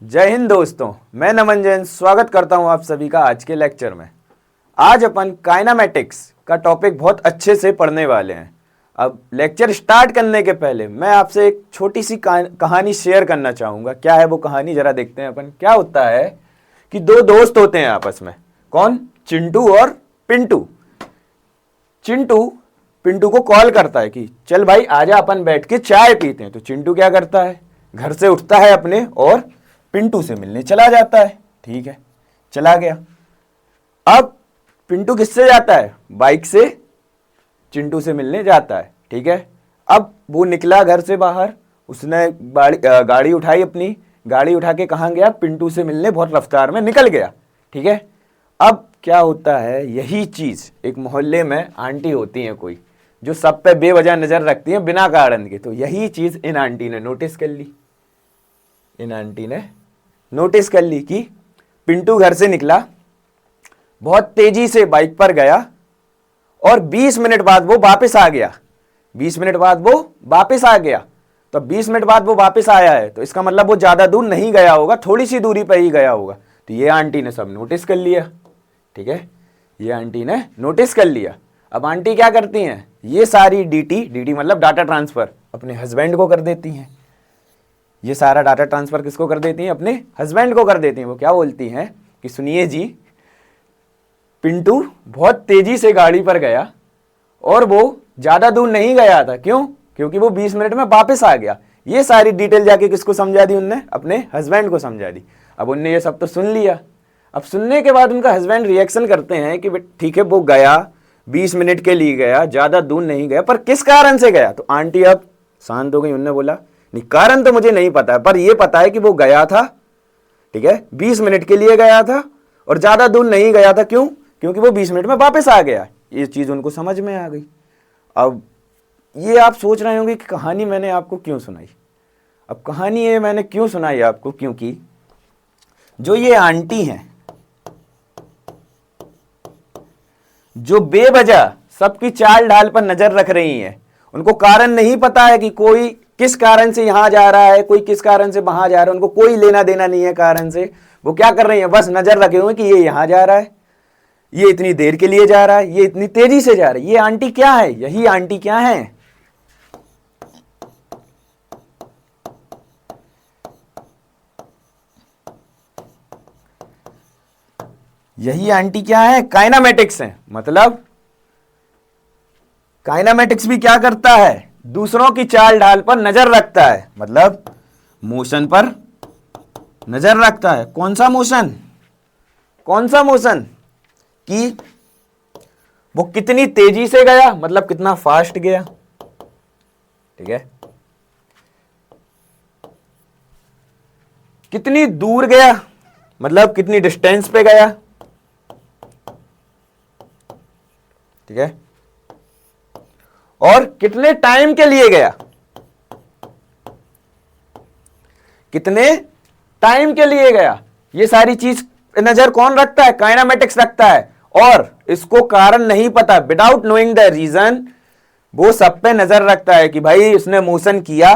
जय हिंद दोस्तों, मैं नमन जैन स्वागत करता हूं आप सभी का आज के लेक्चर में। आज अपन काइनामेटिक्स का टॉपिक बहुत अच्छे से पढ़ने वाले हैं। अब लेक्चर स्टार्ट करने के पहले मैं आपसे एक छोटी सी कहानी शेयर करना चाहूँगा। क्या है वो कहानी, जरा देखते हैं अपन। क्या होता है कि दो दोस्त होते हैं आपस में। कौन? चिंटू और पिंटू। चिंटू पिंटू को कॉल करता है कि चल भाई आजा अपन बैठ के चाय पीते हैं। तो चिंटू क्या करता है, घर से उठता है अपने और पिंटू से मिलने चला जाता है। ठीक है, चला गया। अब पिंटू किससे जाता है? बाइक से चिंटू से मिलने जाता है। ठीक है, अब वो निकला घर से बाहर, उसने गाड़ी उठाई, अपनी गाड़ी उठा के कहाँ गया? पिंटू से मिलने बहुत रफ्तार में निकल गया। ठीक है, अब क्या होता है, यही चीज एक मोहल्ले में आंटी होती हैं कोई, जो सब पे बेवजह नजर रखती हैं बिना कारण के। तो यही चीज इन आंटी ने नोटिस कर ली। इन आंटी ने नोटिस कर ली कि पिंटू घर से निकला, बहुत तेजी से बाइक पर गया और 20 मिनट बाद वो वापस आ गया। 20 मिनट बाद वो वापस आ गया। तो 20 मिनट बाद वो वापस आया है तो इसका मतलब वो ज्यादा दूर नहीं गया होगा, थोड़ी सी दूरी पर ही गया होगा। तो ये आंटी ने सब नोटिस कर लिया। ठीक है, ये आंटी ने नोटिस कर लिया। अब आंटी क्या करती हैं, ये सारी डीटी मतलब डाटा ट्रांसफर अपने हस्बैंड को कर देती हैं। ये सारा डाटा ट्रांसफर किसको कर देती हैं? अपने हस्बैंड को कर देती हैं। वो क्या बोलती हैं कि सुनिए जी, पिंटू बहुत तेजी से गाड़ी पर गया और वो ज्यादा दूर नहीं गया था। क्यों? क्योंकि वो 20 मिनट में वापस आ गया। ये सारी डिटेल जाके किसको समझा दी उनने? अपने हस्बैंड को समझा दी। अब उनने ये सब तो सुन लिया। अब सुनने के बाद उनका हस्बैंड रिएक्शन करते हैं कि ठीक है, वो गया 20 मिनट के लिए गया, ज्यादा दूर नहीं गया, पर किस कारण से गया? तो आंटी अब शांत हो गई। उनने बोला नहीं, कारण तो मुझे नहीं पता है, पर यह पता है कि वो गया था। ठीक है, 20 मिनट के लिए गया था और ज्यादा दूर नहीं गया था। क्यों? क्योंकि वो 20 मिनट में वापस आ गया। ये चीज उनको समझ में आ गई। अब ये आप सोच रहे होंगे कि कहानी मैंने आपको क्यों सुनाई। अब कहानी ये मैंने क्यों सुनाई आपको, क्योंकि जो ये आंटी हैं, जो बेवजह सबकी चाल ढाल पर नजर रख रही हैं, उनको कारण नहीं पता है कि कोई किस कारण से यहां जा रहा है, कोई किस कारण से वहां जा रहा है, उनको कोई लेना देना नहीं है कारण से। वो क्या कर रही है, बस नजर रखे हुए कि ये यहां जा रहा है, ये इतनी देर के लिए जा रहा है, ये इतनी तेजी से जा रहा है। ये आंटी क्या है? यही आंटी क्या है? यही आंटी क्या है? काइनामेटिक्स है। मतलब काइनामेटिक्स भी क्या करता है? दूसरों की चाल ढाल पर नजर रखता है, मतलब मोशन पर नजर रखता है। कौन सा मोशन? कौन सा मोशन? कि वो कितनी तेजी से गया, मतलब कितना फास्ट गया। ठीक है, कितनी दूर गया, मतलब कितनी डिस्टेंस पे गया। ठीक है, और कितने टाइम के लिए गया, कितने टाइम के लिए गया। ये सारी चीज नजर कौन रखता है? काइनामेटिक्स रखता है। और इसको कारण नहीं पता, विदाउट नोइंग द रीजन वो सब पे नजर रखता है कि भाई उसने मोशन किया,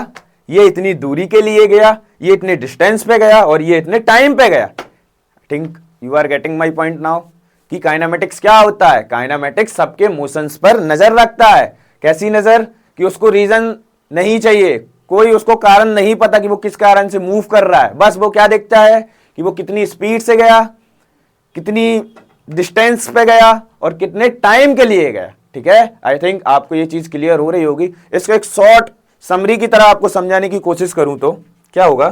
ये इतनी दूरी के लिए गया, ये इतने डिस्टेंस पे गया और ये इतने टाइम पे गया। Think you are getting my point now कि काइनामेटिक्स क्या होता है। काइनामेटिक्स सबके मोशंस पर नजर रखता है। कैसी नजर? कि उसको रीजन नहीं चाहिए, कोई उसको कारण नहीं पता कि वो किस कारण से मूव कर रहा है। बस वो क्या देखता है कि वो कितनी स्पीड से गया, कितनी डिस्टेंस पे गया और कितने टाइम के लिए गया। ठीक है, आई थिंक आपको ये चीज क्लियर हो रही होगी। इसको एक शॉर्ट समरी की तरह आपको समझाने की कोशिश करूं तो क्या होगा।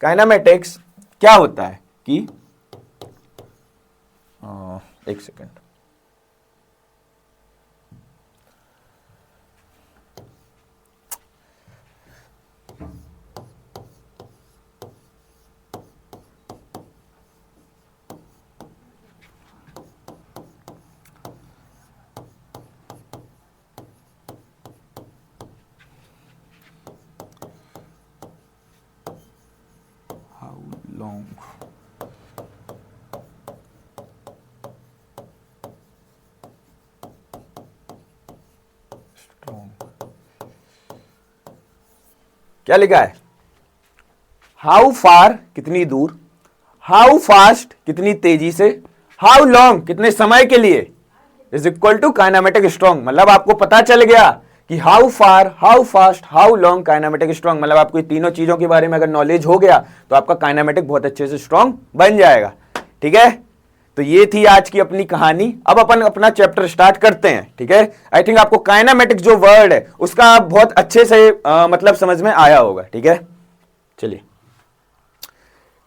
काइनामेटिक्स क्या होता है कि एक सेकेंड, लॉन्ग स्ट्रॉन्ग क्या लिखा है? हाउ फार कितनी दूर, हाउ फास्ट कितनी तेजी से, हाउ लॉन्ग कितने समय के लिए, is equal to kinematic strong. मतलब आपको पता चल गया कि how far, how fast, how long, kinematic strong. मतलब आपको तीनों चीजों के बारे में अगर नॉलेज हो गया तो आपका काइनेमेटिक बहुत अच्छे से स्ट्रॉन्ग बन जाएगा। ठीक है, तो ये थी आज की अपनी कहानी। अब अपन अपना चैप्टर स्टार्ट करते हैं। ठीक है, आई थिंक आपको काइनेमेटिक जो वर्ड है उसका बहुत अच्छे से मतलब समझ में आया होगा। ठीक है, चलिए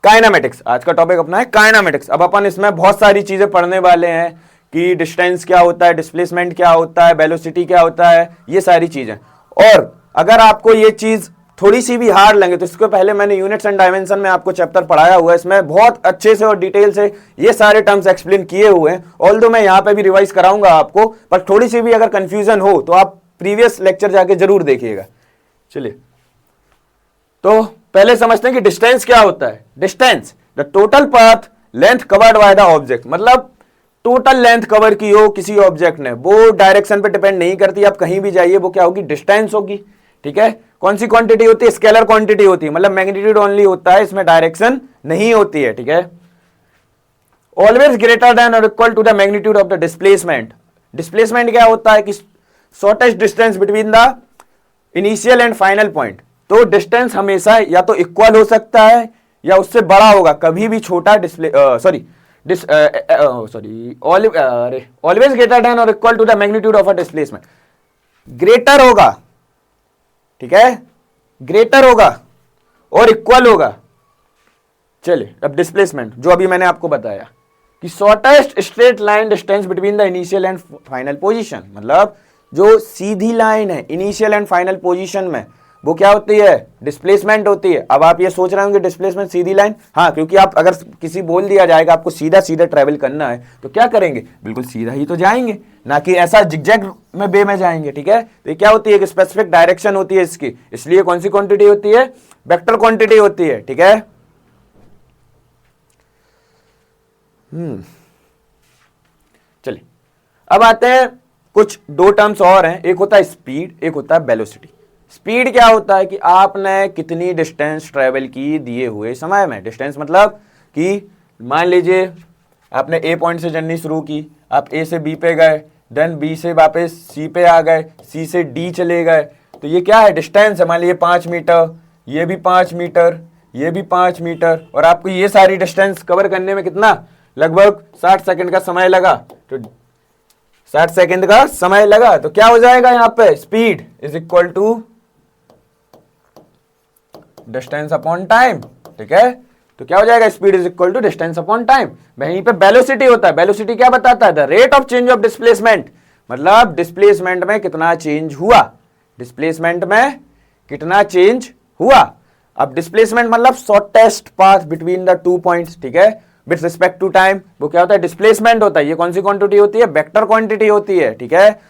काइनेमेटिक्स आज का टॉपिक अपना है काइनेमेटिक्स। अब अपन इसमें बहुत सारी चीजें पढ़ने वाले हैं कि डिस्टेंस क्या होता है, डिस्प्लेसमेंट क्या होता है, वेलोसिटी क्या होता है, ये सारी चीजें। और अगर आपको ये चीज थोड़ी सी भी हार्ड लगे तो इसके पहले मैंने यूनिट्स एंड डायमेंशन में आपको चैप्टर पढ़ाया हुआ है, इसमें बहुत अच्छे से और डिटेल से ये सारे टर्म्स एक्सप्लेन किए हुए हैं। ऑल्दो मैं यहाँ पे भी रिवाइज कराऊंगा आपको, पर थोड़ी सी भी अगर कंफ्यूजन हो तो आप प्रीवियस लेक्चर जाके जरूर देखिएगा। चलिए तो पहले समझते हैं कि डिस्टेंस क्या होता है। Distance the total path length covered by the object, मतलब टोटल लेंथ कवर की हो किसी ऑब्जेक्ट ने, वो डायरेक्शन पे डिपेंड नहीं करती, आप कहीं भी जाइए वो क्या होगी, डिस्टेंस होगी। ठीक है, कौन सी क्वांटिटी होती है, स्केलर क्वांटिटी होती है, मतलब मैग्नीट्यूड ओनली होता है, इसमें डायरेक्शन नहीं होती है। ठीक है, ऑलवेज ग्रेटर देन और equal to the magnitude of the displacement. Displacement क्या होता है कि shortest distance between the initial and final point. तो डिस्टेंस हमेशा या तो इक्वल हो सकता है या उससे बड़ा होगा, कभी भी छोटा ऑलवेज ग्रेटर देन और equal to the magnitude of a displacement. Greater होगा, ठीक है, ग्रेटर होगा और इक्वल होगा। चलिए अब डिस्प्लेसमेंट जो अभी मैंने आपको बताया कि shortest straight line distance between the initial and final position, मतलब जो सीधी लाइन है इनिशियल एंड फाइनल पोजीशन में, वो क्या होती है, डिस्प्लेसमेंट होती है। अब आप ये सोच रहे होंगे डिस्प्लेसमेंट सीधी लाइन, हाँ, क्योंकि आप अगर किसी बोल दिया जाएगा आपको सीधा सीधा ट्रेवल करना है तो क्या करेंगे, बिल्कुल सीधा ही तो जाएंगे, ना कि ऐसा जिगजैग में वे में जाएंगे। ठीक है, तो ये क्या होती है, एक स्पेसिफिक डायरेक्शन होती है इसकी, इसलिए कौन सी क्वांटिटी होती है, वेक्टर क्वांटिटी होती है। ठीक है, चलिए अब आते हैं कुछ दो टर्म्स और हैं, एक होता है स्पीड, एक होता है वेलोसिटी। स्पीड क्या होता है कि आपने कितनी डिस्टेंस ट्रेवल की दिए हुए समय में। डिस्टेंस मतलब कि मान लीजिए आपने ए पॉइंट से जर्नी शुरू की, आप ए से बी पे गए, देन बी से वापस सी पे आ गए, सी से डी चले गए, तो ये क्या है, डिस्टेंस है। मान लीजिए 5 मीटर, ये भी 5 मीटर, ये भी 5 मीटर, और आपको ये सारी डिस्टेंस कवर करने में कितना, लगभग 60 सेकंड का समय लगा। तो 60 सेकंड का समय लगा, तो क्या हो जाएगा यहाँ पे, speed is equal to distance upon time. ठीक है, तो क्या हो जाएगा, speed is equal to distance upon time. वहीं पे वेलोसिटी होता है, वेलोसिटी क्या बताता है, the rate of change of displacement, मतलब डिस्प्लेसमेंट में कितना चेंज हुआ, डिस्प्लेसमेंट में कितना चेंज हुआ। अब डिस्प्लेसमेंट मतलब shortest path between the two points. ठीक है, विथ रिस्पेक्ट टू टाइम, वो क्या होता है, डिस्प्लेसमेंट होता है। ये कौन सी क्वांटिटी होती है, वेक्टर क्वांटिटी होती है। ठीक है,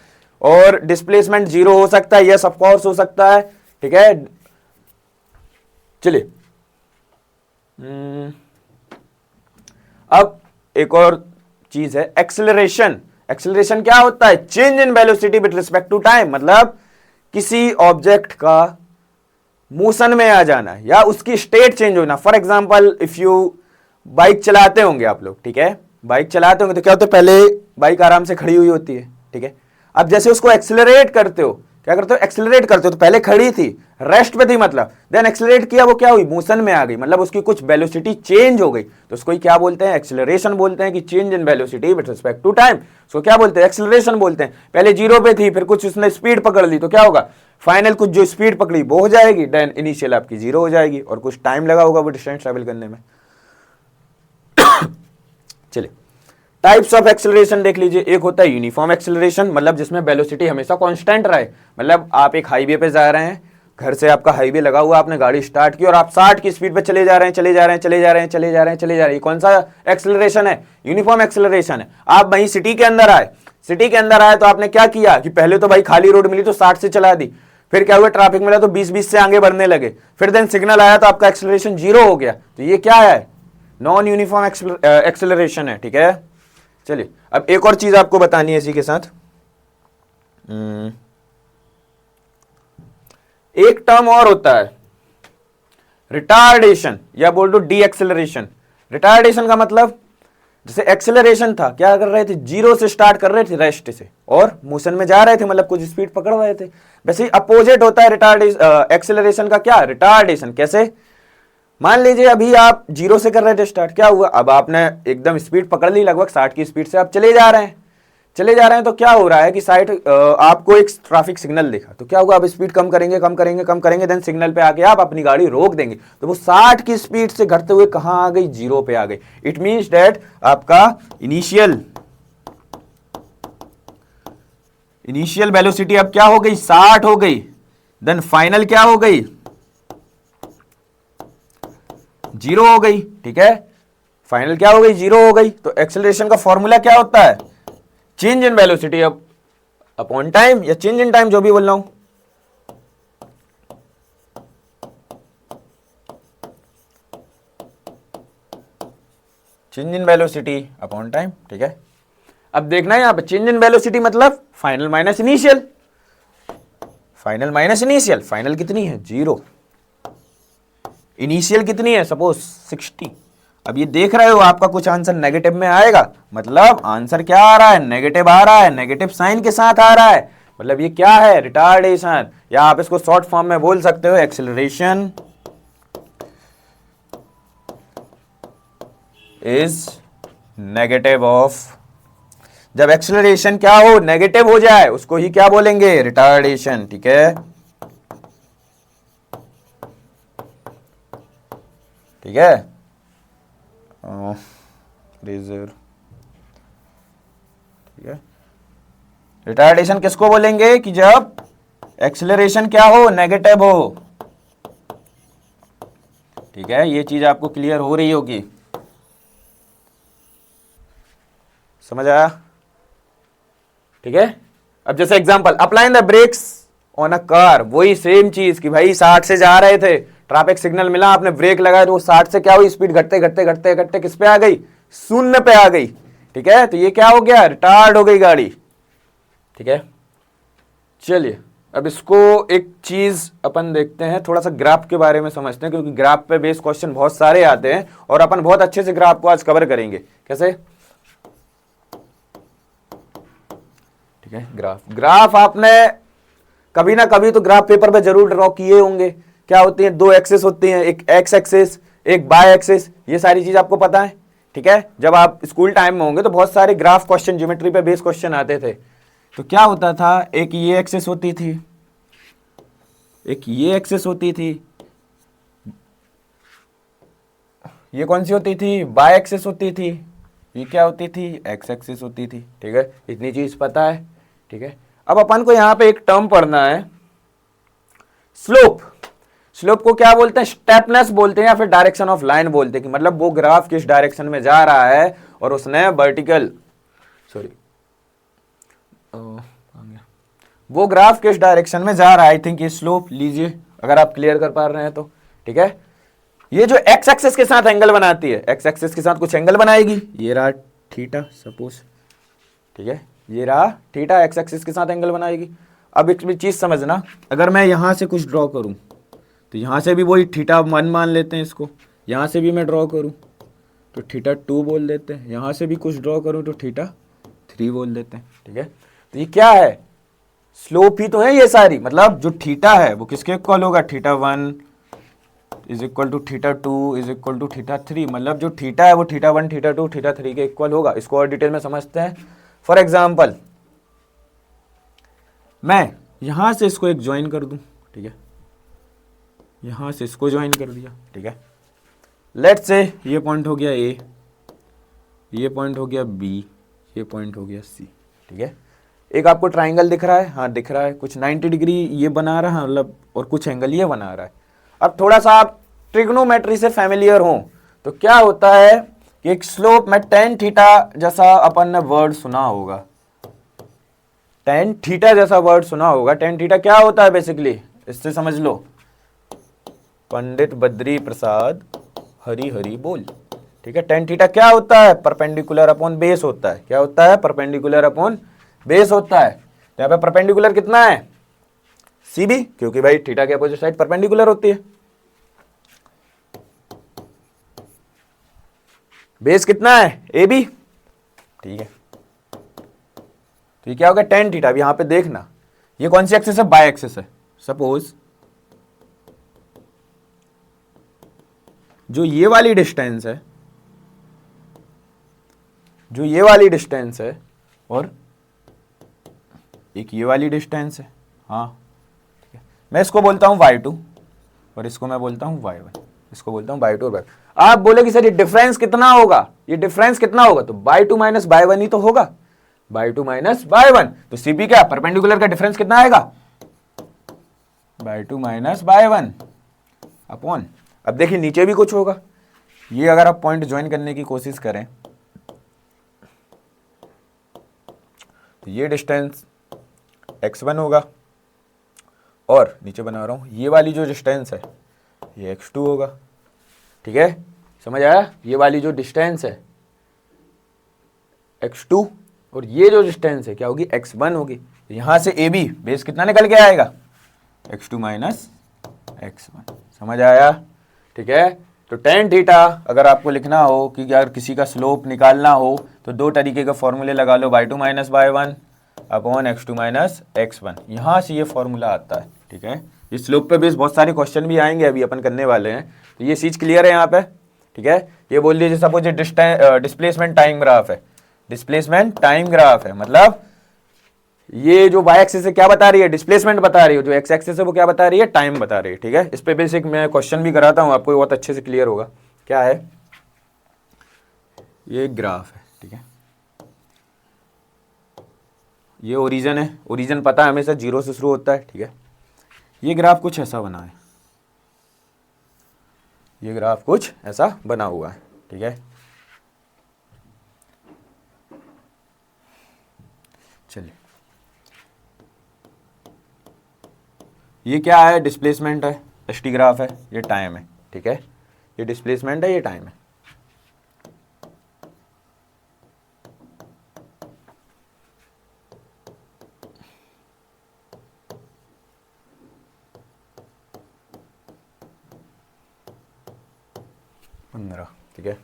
और डिस्प्लेसमेंट जीरो हो सकता है, यस ऑफ कोर्स हो सकता है। ठीक है, चलिए अब एक और चीज है एक्सेलरेशन। एक्सेलरेशन क्या होता है, change in velocity with respect to time, मतलब किसी ऑब्जेक्ट का मोशन में आ जाना या उसकी स्टेट चेंज होना। For example if you bike चलाते होंगे आप लोग, ठीक है, बाइक चलाते होंगे तो क्या होता है, पहले बाइक आराम से खड़ी हुई होती है। ठीक है, अब जैसे उसको एक्सेलरेट करते हो, क्या करते हो, एक्सेलरेट करते हो, तो पहले खड़ी थी, रेस्ट पे थी, मतलब देन एक्सेलरेट किया, वो क्या हुई, मोशन में आ गई, मतलब उसकी कुछ वेलोसिटी चेंज हो गई, तो उसको ही क्या बोलते हैं, एक्सेलरेशन बोलते हैं, कि change in velocity with respect to time, उसको क्या बोलते हैं, एक्सेलरेशन बोलते हैं। पहले जीरो पे थी, फिर कुछ उसने स्पीड पकड़ ली, तो क्या होगा, फाइनल कुछ जो स्पीड पकड़ी वो हो जाएगी, देन इनिशियल आपकी जीरो हो जाएगी, और कुछ टाइम लगा होगा वो डिस्टेंस ट्रेवल करने में। चलिए टाइप्स ऑफ एक्सेलरेशन देख लीजिए। एक होता है यूनिफॉर्म एक्सेलरेशन, मतलब जिसमें वेलोसिटी हमेशा कांस्टेंट रहे, मतलब आप एक हाईवे पे जा रहे हैं, घर से आपका हाईवे लगा हुआ, आपने गाड़ी स्टार्ट की और आप 60 की स्पीड पे चले जा रहे हैं, चले जा रहे हैं, चले जा रहे हैं, चले जा रहे हैं, चले जा रहे हैं, कौन सा एक्सेलरेशन है, यूनिफॉर्म एक्सेलरेशन है। आप वहीं सिटी के अंदर आए, सिटी के अंदर आए तो आपने क्या किया कि पहले तो भाई खाली रोड मिली तो 60 से चला दी, फिर क्या हुआ, ट्रैफिक मिला तो 20-20 से आगे बढ़ने लगे, फिर देन सिग्नल आया तो आपका एक्सेलरेशन जीरो हो गया, तो ये क्या है, नॉन यूनिफॉर्म एक्सेलरेशन है। ठीक है, चलिए अब एक और चीज आपको बतानी है इसी के साथ। एक टर्म और होता है रिटार्डेशन या बोल दो डी एक्सेलरेशन। रिटार्डेशन का मतलब जैसे एक्सेलरेशन था, क्या कर रहे थे, जीरो से स्टार्ट कर रहे थे रेस्ट से और मोशन में जा रहे थे, मतलब कुछ स्पीड पकड़ रहे थे। वैसे ही अपोजिट होता है रिटार्डेशन, एक्सेलरेशन का क्या, रिटार्डेशन। कैसे, मान लीजिए अभी आप जीरो से कर रहे थे स्टार्ट, क्या हुआ, अब आपने एकदम स्पीड पकड़ ली, लगभग 60 की स्पीड से आप चले जा रहे हैं, तो क्या हो रहा है कि साइड आपको एक ट्रैफिक सिग्नल दिखा, तो क्या हुआ, आप स्पीड कम करेंगे कम करेंगे कम करेंगे, देन सिग्नल पे आके आप अपनी गाड़ी रोक देंगे, तो वो 60 की स्पीड से घटते हुए कहां आ गई, जीरो पे आ गई। इट मींस दैट आपका इनिशियल वेलोसिटी अब क्या हो गई, 60 हो गई, देन फाइनल क्या हो गई, जीरो हो गई। ठीक है, फाइनल क्या हो गई, जीरो हो गई। तो एक्सेलरेशन का फॉर्मूला क्या होता है, change in velocity upon time या चेंज इन टाइम, जो भी बोल रहा हूं। Change in velocity upon time. ठीक है, अब देखना है यहां पे चेंज इन वेलोसिटी मतलब final minus initial, final minus initial, final कितनी है, जीरो, इनिशियल कितनी है, सपोज 60। अब ये देख रहे हो आपका कुछ आंसर नेगेटिव में आएगा, मतलब आंसर क्या आ रहा है, नेगेटिव आ रहा है, नेगेटिव साइन के साथ आ रहा है, मतलब ये क्या है, रिटार्डेशन, या आप इसको शॉर्ट फॉर्म में बोल सकते हो एक्सेलरेशन इज नेगेटिव ऑफ। जब एक्सेलरेशन क्या हो, नेगेटिव हो जाए, उसको ही क्या बोलेंगे, रिटार्डेशन। ठीक है, ठीक है, रेजर। ठीक है, रिटार्डेशन किसको बोलेंगे कि जब एक्सेलरेशन क्या हो, नेगेटिव हो। ठीक है, ये चीज आपको क्लियर हो रही होगी, समझ आया। ठीक है, अब जैसे example, applying the breaks on a car, वही सेम चीज कि भाई 60 से जा रहे थे, ट्रैफिक सिग्नल मिला, आपने ब्रेक लगाया, तो वो 60 से क्या हुई, स्पीड घटते घटते घटते घटते किस पे आ गई, शून्य पे आ गई। ठीक है, तो ये क्या हो गया, रिटार्ड हो गई गाड़ी। ठीक है, चलिए अब इसको एक चीज अपन देखते हैं, थोड़ा सा ग्राफ के बारे में समझते हैं, क्योंकि ग्राफ पे बेस्ड क्वेश्चन बहुत सारे आते हैं और अपन बहुत अच्छे से ग्राफ को आज कवर करेंगे। कैसे, ठीक है, ग्राफ आपने कभी ना कभी तो ग्राफ पेपर पे जरूर ड्रॉ किए होंगे। क्या होती है, दो एक्सेस होती हैं, एक एक्स एक्सेस एक बाय एक्सेस, ये सारी चीज आपको पता है। ठीक है, जब आप स्कूल टाइम में होंगे तो बहुत सारे ग्राफ क्वेश्चन, ज्योमेट्री पे बेस्ड क्वेश्चन आते थे। तो क्या होता था, एक ये एक्सेस होती थी, एक ये एक्सेस होती थी, ये कौन सी होती थी, बाय एक्सेस होती थी, ये क्या होती थी, एक्स एक्सेस होती थी। ठीक है, इतनी चीज पता है। ठीक है, अब अपन को यहां पे एक टर्म पढ़ना है, स्लोप। स्लोप को क्या बोलते हैं, स्टेपनेस बोलते हैं या फिर डायरेक्शन ऑफ लाइन बोलते हैं, कि मतलब वो ग्राफ किस डायरेक्शन में जा रहा है और उसने वर्टिकल, सॉरी, वो ग्राफ किस डायरेक्शन में जा रहा है। आई थिंक ये स्लोप लीजिए, अगर आप क्लियर कर पा रहे हैं तो। ठीक है, ये जो एक्स एक्सिस के साथ एंगल बनाती है, एक्स एक्सिस के साथ कुछ एंगल बनाएगी, ये रहा थीटा सपोज। ठीक है, ये रहा थीटा, एक्स एक्सिस के साथ एंगल बनाएगी। अब एक चीज समझना, अगर मैं यहां से कुछ ड्रॉ करूं तो यहां से भी वही थीटा 1 मान लेते हैं इसको, यहां से भी मैं ड्रॉ करूं तो थीटा 2 बोल देते हैं, यहां से भी कुछ ड्रॉ करूं तो थीटा 3 बोल देते हैं। ठीक है, तो ये क्या है, स्लोप ही तो है ये सारी, मतलब जो थीटा है वो किसके इक्वल होगा, theta 1 is equal to theta 2 is equal to theta 3, मतलब जो थीटा है वो थीटा 1 थीटा 2 थीटा 3 के इक्वल होगा। इसको और डिटेल में समझते हैं। फॉर एग्जाम्पल, मैं यहां से इसको एक ज्वाइन कर दूं, ठीक है, यहां से इसको ज्वाइन कर दिया। ठीक है, लेट्स से ये पॉइंट हो गया ए, ये पॉइंट हो गया बी, ये पॉइंट हो गया सी। ठीक है, एक आपको ट्राइंगल दिख रहा है, हाँ दिख रहा है, कुछ 90 डिग्री ये बना रहा है, मतलब और कुछ एंगल ये बना रहा है। अब थोड़ा सा आप ट्रिग्नोमेट्री से फैमिलियर हो तो क्या होता है कि एक स्लोप में टेन थीटा जैसा अपन ने वर्ड सुना होगा, टेन थीटा जैसा वर्ड सुना होगा। टेन थीटा क्या होता है बेसिकली, इससे समझ लो, पंडित बद्री प्रसाद हरी हरी बोल। ठीक है, टेन थीटा क्या होता है, परपेंडिकुलर अपॉन बेस होता है। क्या होता है, परपेंडिकुलर अपॉन बेस होता है। यहाँ पे परपेंडिकुलर कितना है, सीबी, क्योंकि भाई थीटा के अपोजिट साइड परपेंडिकुलर होती है। बेस कितना है ए बी, ठीक है। तो ये क्या होगा टेन थीटा। अब यहां पे देखना ये कौन सी एक्सिस है, बाय एक्सिस है। सपोज जो ये वाली डिस्टेंस है, जो ये वाली डिस्टेंस है और एक ये वाली डिस्टेंस है, हाँ ठीक है। मैं इसको बोलता हूं y2 और इसको मैं बोलता हूं y1, इसको बोलता हूं y2 और y1। आप बोले कि सर ये डिफरेंस कितना होगा, ये डिफरेंस कितना होगा, तो y2 माइनस y1 ही तो होगा, y2 माइनस y1। तो CP क्या परपेंडिकुलर का डिफरेंस कितना आएगा, y2 माइनस y1 अपॉन। अब देखिए नीचे भी कुछ होगा, ये अगर आप पॉइंट ज्वाइन करने की कोशिश करें तो ये डिस्टेंस x1 होगा और नीचे बना रहा हूं ये वाली जो डिस्टेंस है ये x2 होगा, ठीक है। समझ आया, ये वाली जो डिस्टेंस है x2 और ये जो डिस्टेंस है क्या होगी x1 होगी। यहां से AB बेस कितना निकल के आएगा, x2 माइनस x1। समझ आया, ठीक है। तो टेन थीटा अगर आपको लिखना हो कि अगर किसी का स्लोप निकालना हो तो दो तरीके के फॉर्मूले लगा लो, y2 minus y1 upon x2 minus x1। यहाँ से ये फॉर्मूला आता है, ठीक है। इस स्लोप पे बेस बहुत सारे क्वेश्चन भी आएंगे, अभी अपन करने वाले हैं। तो ये चीज़ क्लियर है यहाँ पे, ठीक है। ये बोल लीजिए सपोज डिस्प्लेसमेंट टाइम ग्राफ है, डिस्प्लेसमेंट टाइम ग्राफ है, मतलब ये जो y एक्सिस है क्या बता रही है, डिस्प्लेसमेंट बता रही है, जो x एक्सिस है वो क्या बता रही है, टाइम बता रही है, ठीक है। इस पे बेसिक मैं क्वेश्चन भी कराता हूँ आपको, बहुत अच्छे से क्लियर होगा। क्या है, ये ग्राफ है, ठीक है। ये ओरिजिन है, ओरिजिन पता है हमेशा जीरो से शुरू होता है, ठीक है। ये ग्राफ कुछ ऐसा बना है, ये ग्राफ कुछ ऐसा बना हुआ है, ठीक है। चलिए ये क्या है, डिस्प्लेसमेंट है, एसटी ग्राफ है, ये टाइम है, ठीक है। ये डिस्प्लेसमेंट है, ये टाइम है। ठीक है,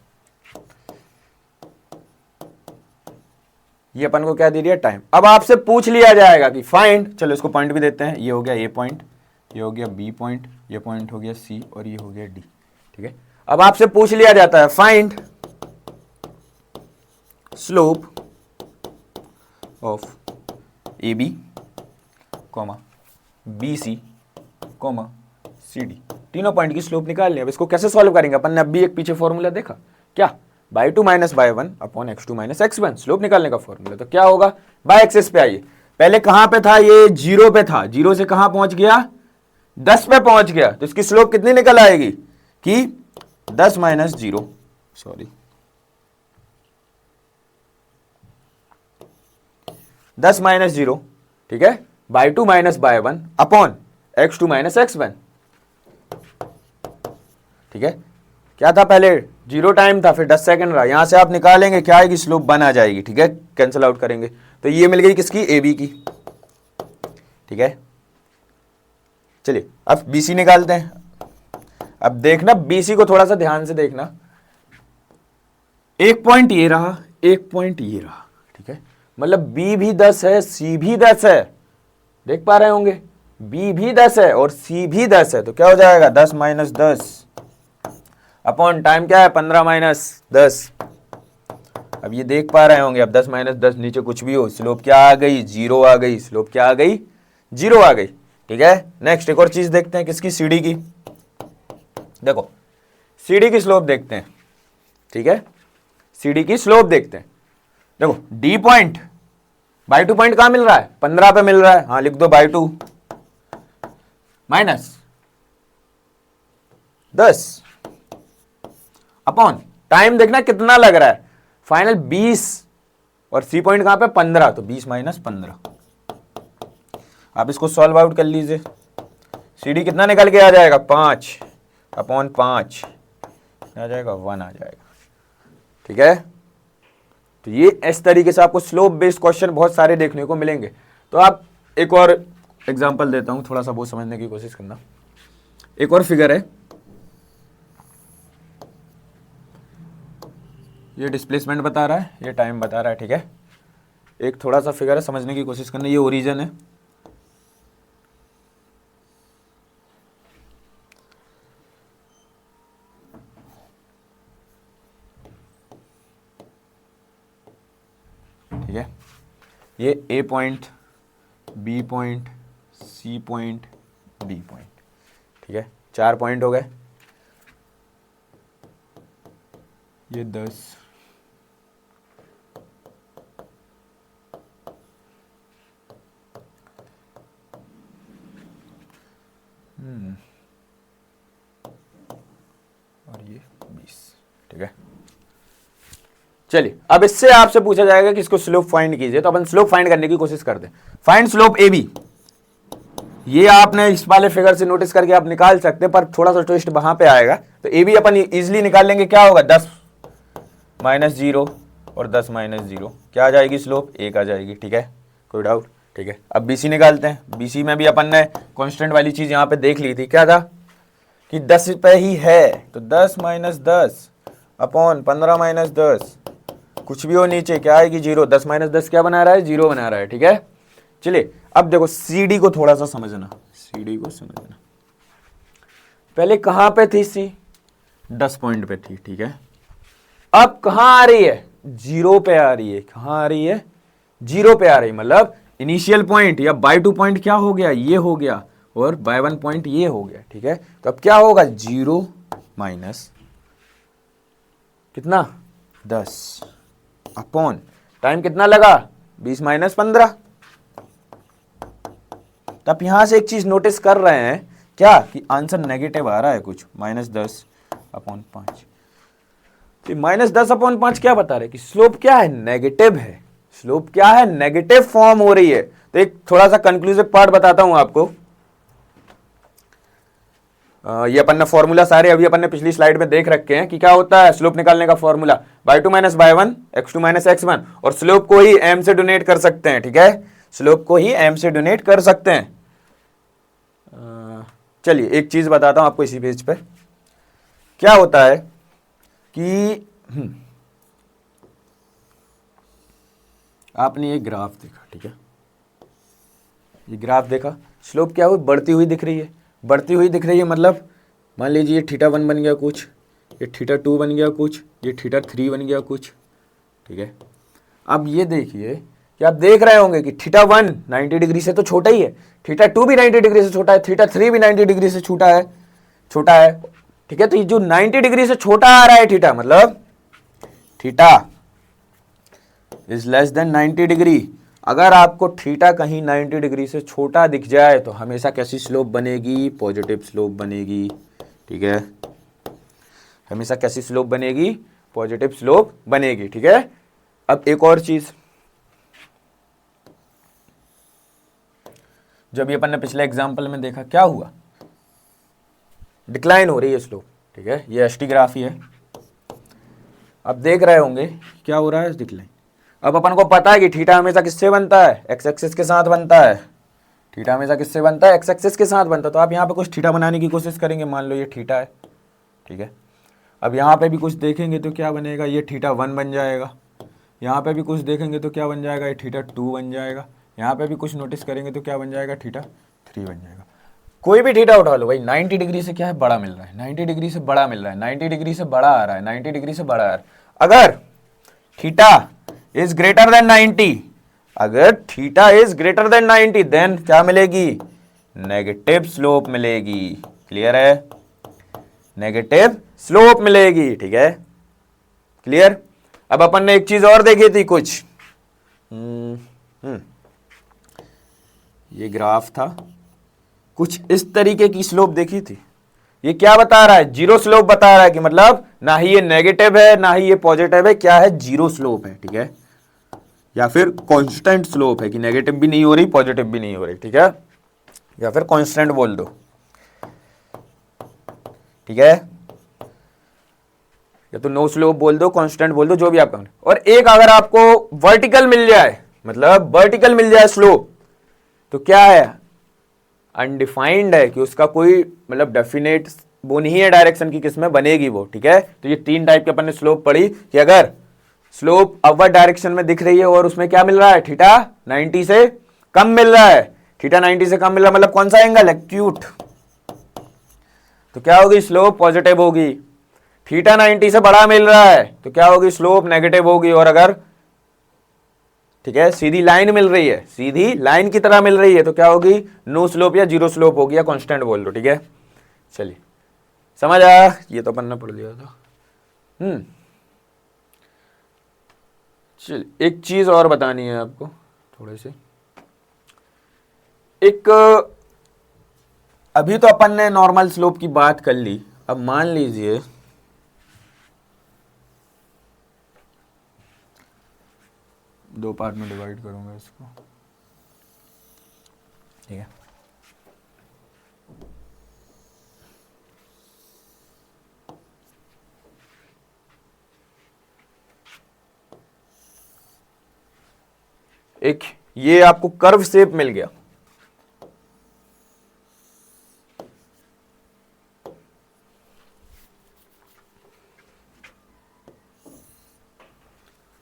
ये अपन को क्या दे दिया, टाइम। अब आपसे पूछ लिया जाएगा कि फाइंड, चलो इसको पॉइंट भी देते हैं, ये हो गया ए पॉइंट, ये हो गया बी पॉइंट, ये पॉइंट हो गया सी और ये हो गया डी, ठीक है। अब आपसे पूछ लिया जाता है find slope of A B comma B C comma C D, तीनों पॉइंट की स्लोप निकालनी है। अब इसको कैसे सॉल्व करेंगे, अपन ने अभी एक पीछे फॉर्मूला देखा, क्या y2 minus y1 upon x2 minus x1, slope निकालने का फॉर्मूला। तो क्या होगा, बाय एक्सिस पे आइए, पहले कहां पे था, ये जीरो पे था, जीरो से कहां पहुंच गया, 10 पे पहुंच गया, तो इसकी स्लोप कितनी निकल आएगी कि 10 minus zero, sorry 10 minus zero, ठीक है, y2 minus y1 upon x2 minus x1, ठीक है। क्या था पहले, जीरो टाइम था, फिर 10 सेकंड रहा, यहां से आप निकालेंगे क्या आएगी, स्लोप 1 आ जाएगी, ठीक है, कैंसिल आउट करेंगे। तो ये मिल गई किसकी, ए बी की, ठीक है। चलिए अब बी सी निकालते हैं। अब देखना BC को थोड़ा सा ध्यान से देखना, एक पॉइंट ये रहा, एक पॉइंट ये रहा, ठीक है, मतलब B भी 10 है, C भी 10 है, देख पा रहे होंगे, B भी 10 है और C भी 10 है, तो क्या हो जाएगा 10 माइनस 10 अपॉन टाइम क्या है 15 माइनस 10। अब ये देख पा रहे होंगे, अब 10 माइनस 10 नीचे कुछ भी हो, स्लोप क्या आ गई, जीरो आ गई, स्लोप क्या आ गई, जीरो आ गई, ठीक है। नेक्स्ट एक और चीज देखते हैं, किसकी, CD की। देखो CD की स्लोप देखते हैं, ठीक है, CD की स्लोप देखते हैं। देखो D पॉइंट, y2 पॉइंट कहां मिल रहा है, 15 पे मिल रहा है, हाँ लिख दो y2 माइनस 10 अपॉन टाइम देखना कितना लग रहा है, फाइनल 20 और C पॉइंट कहां पे 15, तो 20 माइनस 15। आप इसको सॉल्व आउट कर लीजिए, CD कितना निकल के आ जाएगा 5 अपॉन 5 आ जाएगा 1 आ जाएगा, ठीक है। तो ये इस तरीके से आपको स्लोप बेस्ड क्वेश्चन बहुत सारे देखने को मिलेंगे। तो आप एक और एग्जांपल देता हूं, थोड़ा सा वो समझने की कोशिश करना। एक और फिगर है, ये डिस्प्लेसमेंट बता रहा है, ये टाइम बता रहा है, ठीक है। एक थोड़ा सा फिगर है, समझने की कोशिश करना। ये ओरिजिन है, ठीक है। ये A point, B point, C point, D point, ठीक है। 4 पॉइंट हो गए। ये 10, और ये 20, ठीक है। चलिए, अब इससे आपसे पूछा जाएगा कि इसको स्लोप फाइंड कीजिए, तो अपन स्लोप फाइंड करने की कोशिश करते हैं। फाइंड स्लोप ए बी, ये आपने इस वाले फिगर से नोटिस करके आप निकाल सकते हैं, पर थोड़ा सा ट्विस्ट वहां पे आएगा। तो ए बी अपन इजिली निकाल लेंगे। क्या होगा, 10 माइनस 0 और 10 माइनस 0, क्या आ जाएगी स्लोप, 1 आ जाएगी, ठीक है। कोई डाउट, ठीक है। अब बीसी निकालते हैं। बीसी में भी अपन ने कांस्टेंट वाली चीज यहाँ पे देख ली थी, क्या था कि 10 पे ही है, तो 10 माइनस 10 अपॉन 15 माइनस 10, कुछ भी हो नीचे क्या आएगी, 0। 10 माइनस 10 क्या बना रहा है, 0 बना रहा है, ठीक है। चलिए, अब देखो सी डी को थोड़ा सा समझना, सी डी को समझना। पहले कहां पे थी सी, 10 पॉइंट पे थी, ठीक है। अब कहां आ रही है, 0 पे आ रही है। कहां आ रही है, 0 पे आ रही है, मतलब इनिशियल पॉइंट या बाय 2 पॉइंट क्या हो गया, ये हो गया, और बाय 1 पॉइंट ये हो गया, ठीक है। तो अब क्या होगा, 0 माइनस कितना, 10 अपॉन टाइम कितना लगा, 20 माइनस 15। तब यहां से एक चीज नोटिस कर रहे हैं क्या, कि आंसर नेगेटिव आ रहा है कुछ, -10 अपॉन 5। तो -10 अपॉन 5 क्या बता रहे हैं कि स्लोप क्या है, नेगेटिव है। स्लोप क्या है, नेगेटिव फॉर्म हो रही है। तो एक थोड़ा सा कंक्लूसिव पार्ट बताता हूं आपको। ये अपन ने फॉर्मूला सारे अभी अपन ने पिछली स्लाइड में देख रखे हैं कि क्या होता है स्लोप निकालने का formula, y2 minus y1 x2 minus x1, और स्लोप को ही m से डोनेट कर सकते हैं, ठीक है। स्लोप को ही m से डोनेट कर सकते हैं। चलिए एक चीज बताता हूं आपको इसी पेज पे। क्या होता है कि आपने ये ग्राफ देखा, ठीक है। ये ग्राफ देखा, स्लोप क्या हुई, बढ़ती हुई दिख रही है। बढ़ती हुई दिख रही है मतलब मान लीजिए ये θ1 बन गया कुछ, ये θ2 बन गया कुछ, ये θ3 बन गया कुछ, ठीक है। अब ये देखिए कि आप देख रहे होंगे कि θ1 90 डिग्री से तो छोटा ही है, θ2 भी 90 डिग्री से छोटा है, θ3 भी 90 डिग्री से छोटा है, ठीक है। तो ये जो 90 डिग्री से छोटा आ रहा है थीटा, मतलब theta is less than 90 degree. अगर आपको थीटा कहीं 90 डिग्री से छोटा दिख जाए तो हमेशा कैसी स्लोप बनेगी, पॉजिटिव स्लोप बनेगी, ठीक है। हमेशा कैसी स्लोप बनेगी, पॉजिटिव स्लोप बनेगी, ठीक है। अब एक और चीज, जब ये अपन ने पिछले एग्जांपल में देखा क्या हुआ, डिक्लाइन हो रही है स्लोप, ठीक है। ये एसटी ग्राफ ही है। अब देख रहे होंगे क्या हो रहा है, डिक्लाइन। अब अपन को पता है कि थीटा हमेशा किससे बनता है, एक्स एक्सिस के साथ बनता है। थीटा हमेशा किससे बनता है, एक्स एक्सिस के साथ बनता है। तो आप यहाँ पे कुछ थीटा बनाने की कोशिश करेंगे, मान लो ये थीटा है, ठीक है। अब यहाँ पे भी कुछ देखेंगे तो क्या बनेगा, ये θ1 बन जाएगा। यहाँ पे भी कुछ देखेंगे तो क्या बन जाएगा, ये θ2 बन जाएगा। यहाँ पे भी कुछ नोटिस करेंगे तो क्या बन जाएगा, θ3 बन जाएगा। कोई भी थीटा उठा लो भाई, 90 डिग्री से क्या है, बड़ा मिल रहा है, 90 डिग्री से बड़ा मिल रहा है, 90 डिग्री से बड़ा आ रहा है, 90 डिग्री से बड़ा आ रहा है। अगर थीटा इज ग्रेटर देन 90, अगर theta is greater than 90, then क्या मिलेगी, नेगेटिव स्लोप मिलेगी। क्लियर है, नेगेटिव स्लोप मिलेगी, ठीक है, क्लियर। अब अपन ने एक चीज और देखी थी कुछ, ये ग्राफ था, कुछ इस तरीके की स्लोप देखी थी। ये क्या बता रहा है, जीरो स्लोप बता रहा है, कि मतलब ना ही ये नेगेटिव है ना ही ये पॉजिटिव है, क्या है, जीरो स्लोप है, ठीक है। या फिर कांस्टेंट स्लोप है कि नेगेटिव भी नहीं हो रही पॉजिटिव भी नहीं हो रही, ठीक है, या फिर कांस्टेंट बोल दो, ठीक है, या तो नो स्लोप बोल दो, कांस्टेंट बोल दो, जो भी आप कहें। और एक अगर आपको वर्टिकल मिल जाए, मतलब वर्टिकल मिल जाए स्लोप, तो क्या है, अनडिफाइंड है, कि उसका कोई मतलब डेफिनेट वो नहीं है डायरेक्शन की किसमें बनेगी वो, ठीक है। तो ये 3 टाइप के अपन ने स्लोप पढ़ी कि अगर स्लोप अपवर्ड डायरेक्शन में दिख रही है और उसमें क्या मिल रहा है, थीटा 90 से कम मिल रहा है, थीटा 90 से कम मिल रहा है, मतलब कौन सा एंगल, एक्यूट। तो क्या होगी, स्लोप पॉजिटिव होगी। थीटा 90 से बड़ा मिल रहा है तो क्या होगी, स्लोप नेगेटिव होगी। और अगर ठीक है सीधी लाइन मिल रही है, सीधी लाइन की तरह मिल रही है, तो क्या होगी, नो स्लोप या जीरो स्लोप होगी, या कांस्टेंट बोल दो। ठीक है, चलिए समझ आया, ये तो अपन ने पढ़ लिया था। चलिए एक चीज और बतानी है आपको, थोड़े से एक, अभी तो अपन ने नॉर्मल स्लोप की बात कर ली। अब मान लीजिए दो पार्ट में डिवाइड करूंगा इसको, ठीक है। एक ये आपको कर्व शेप मिल गया,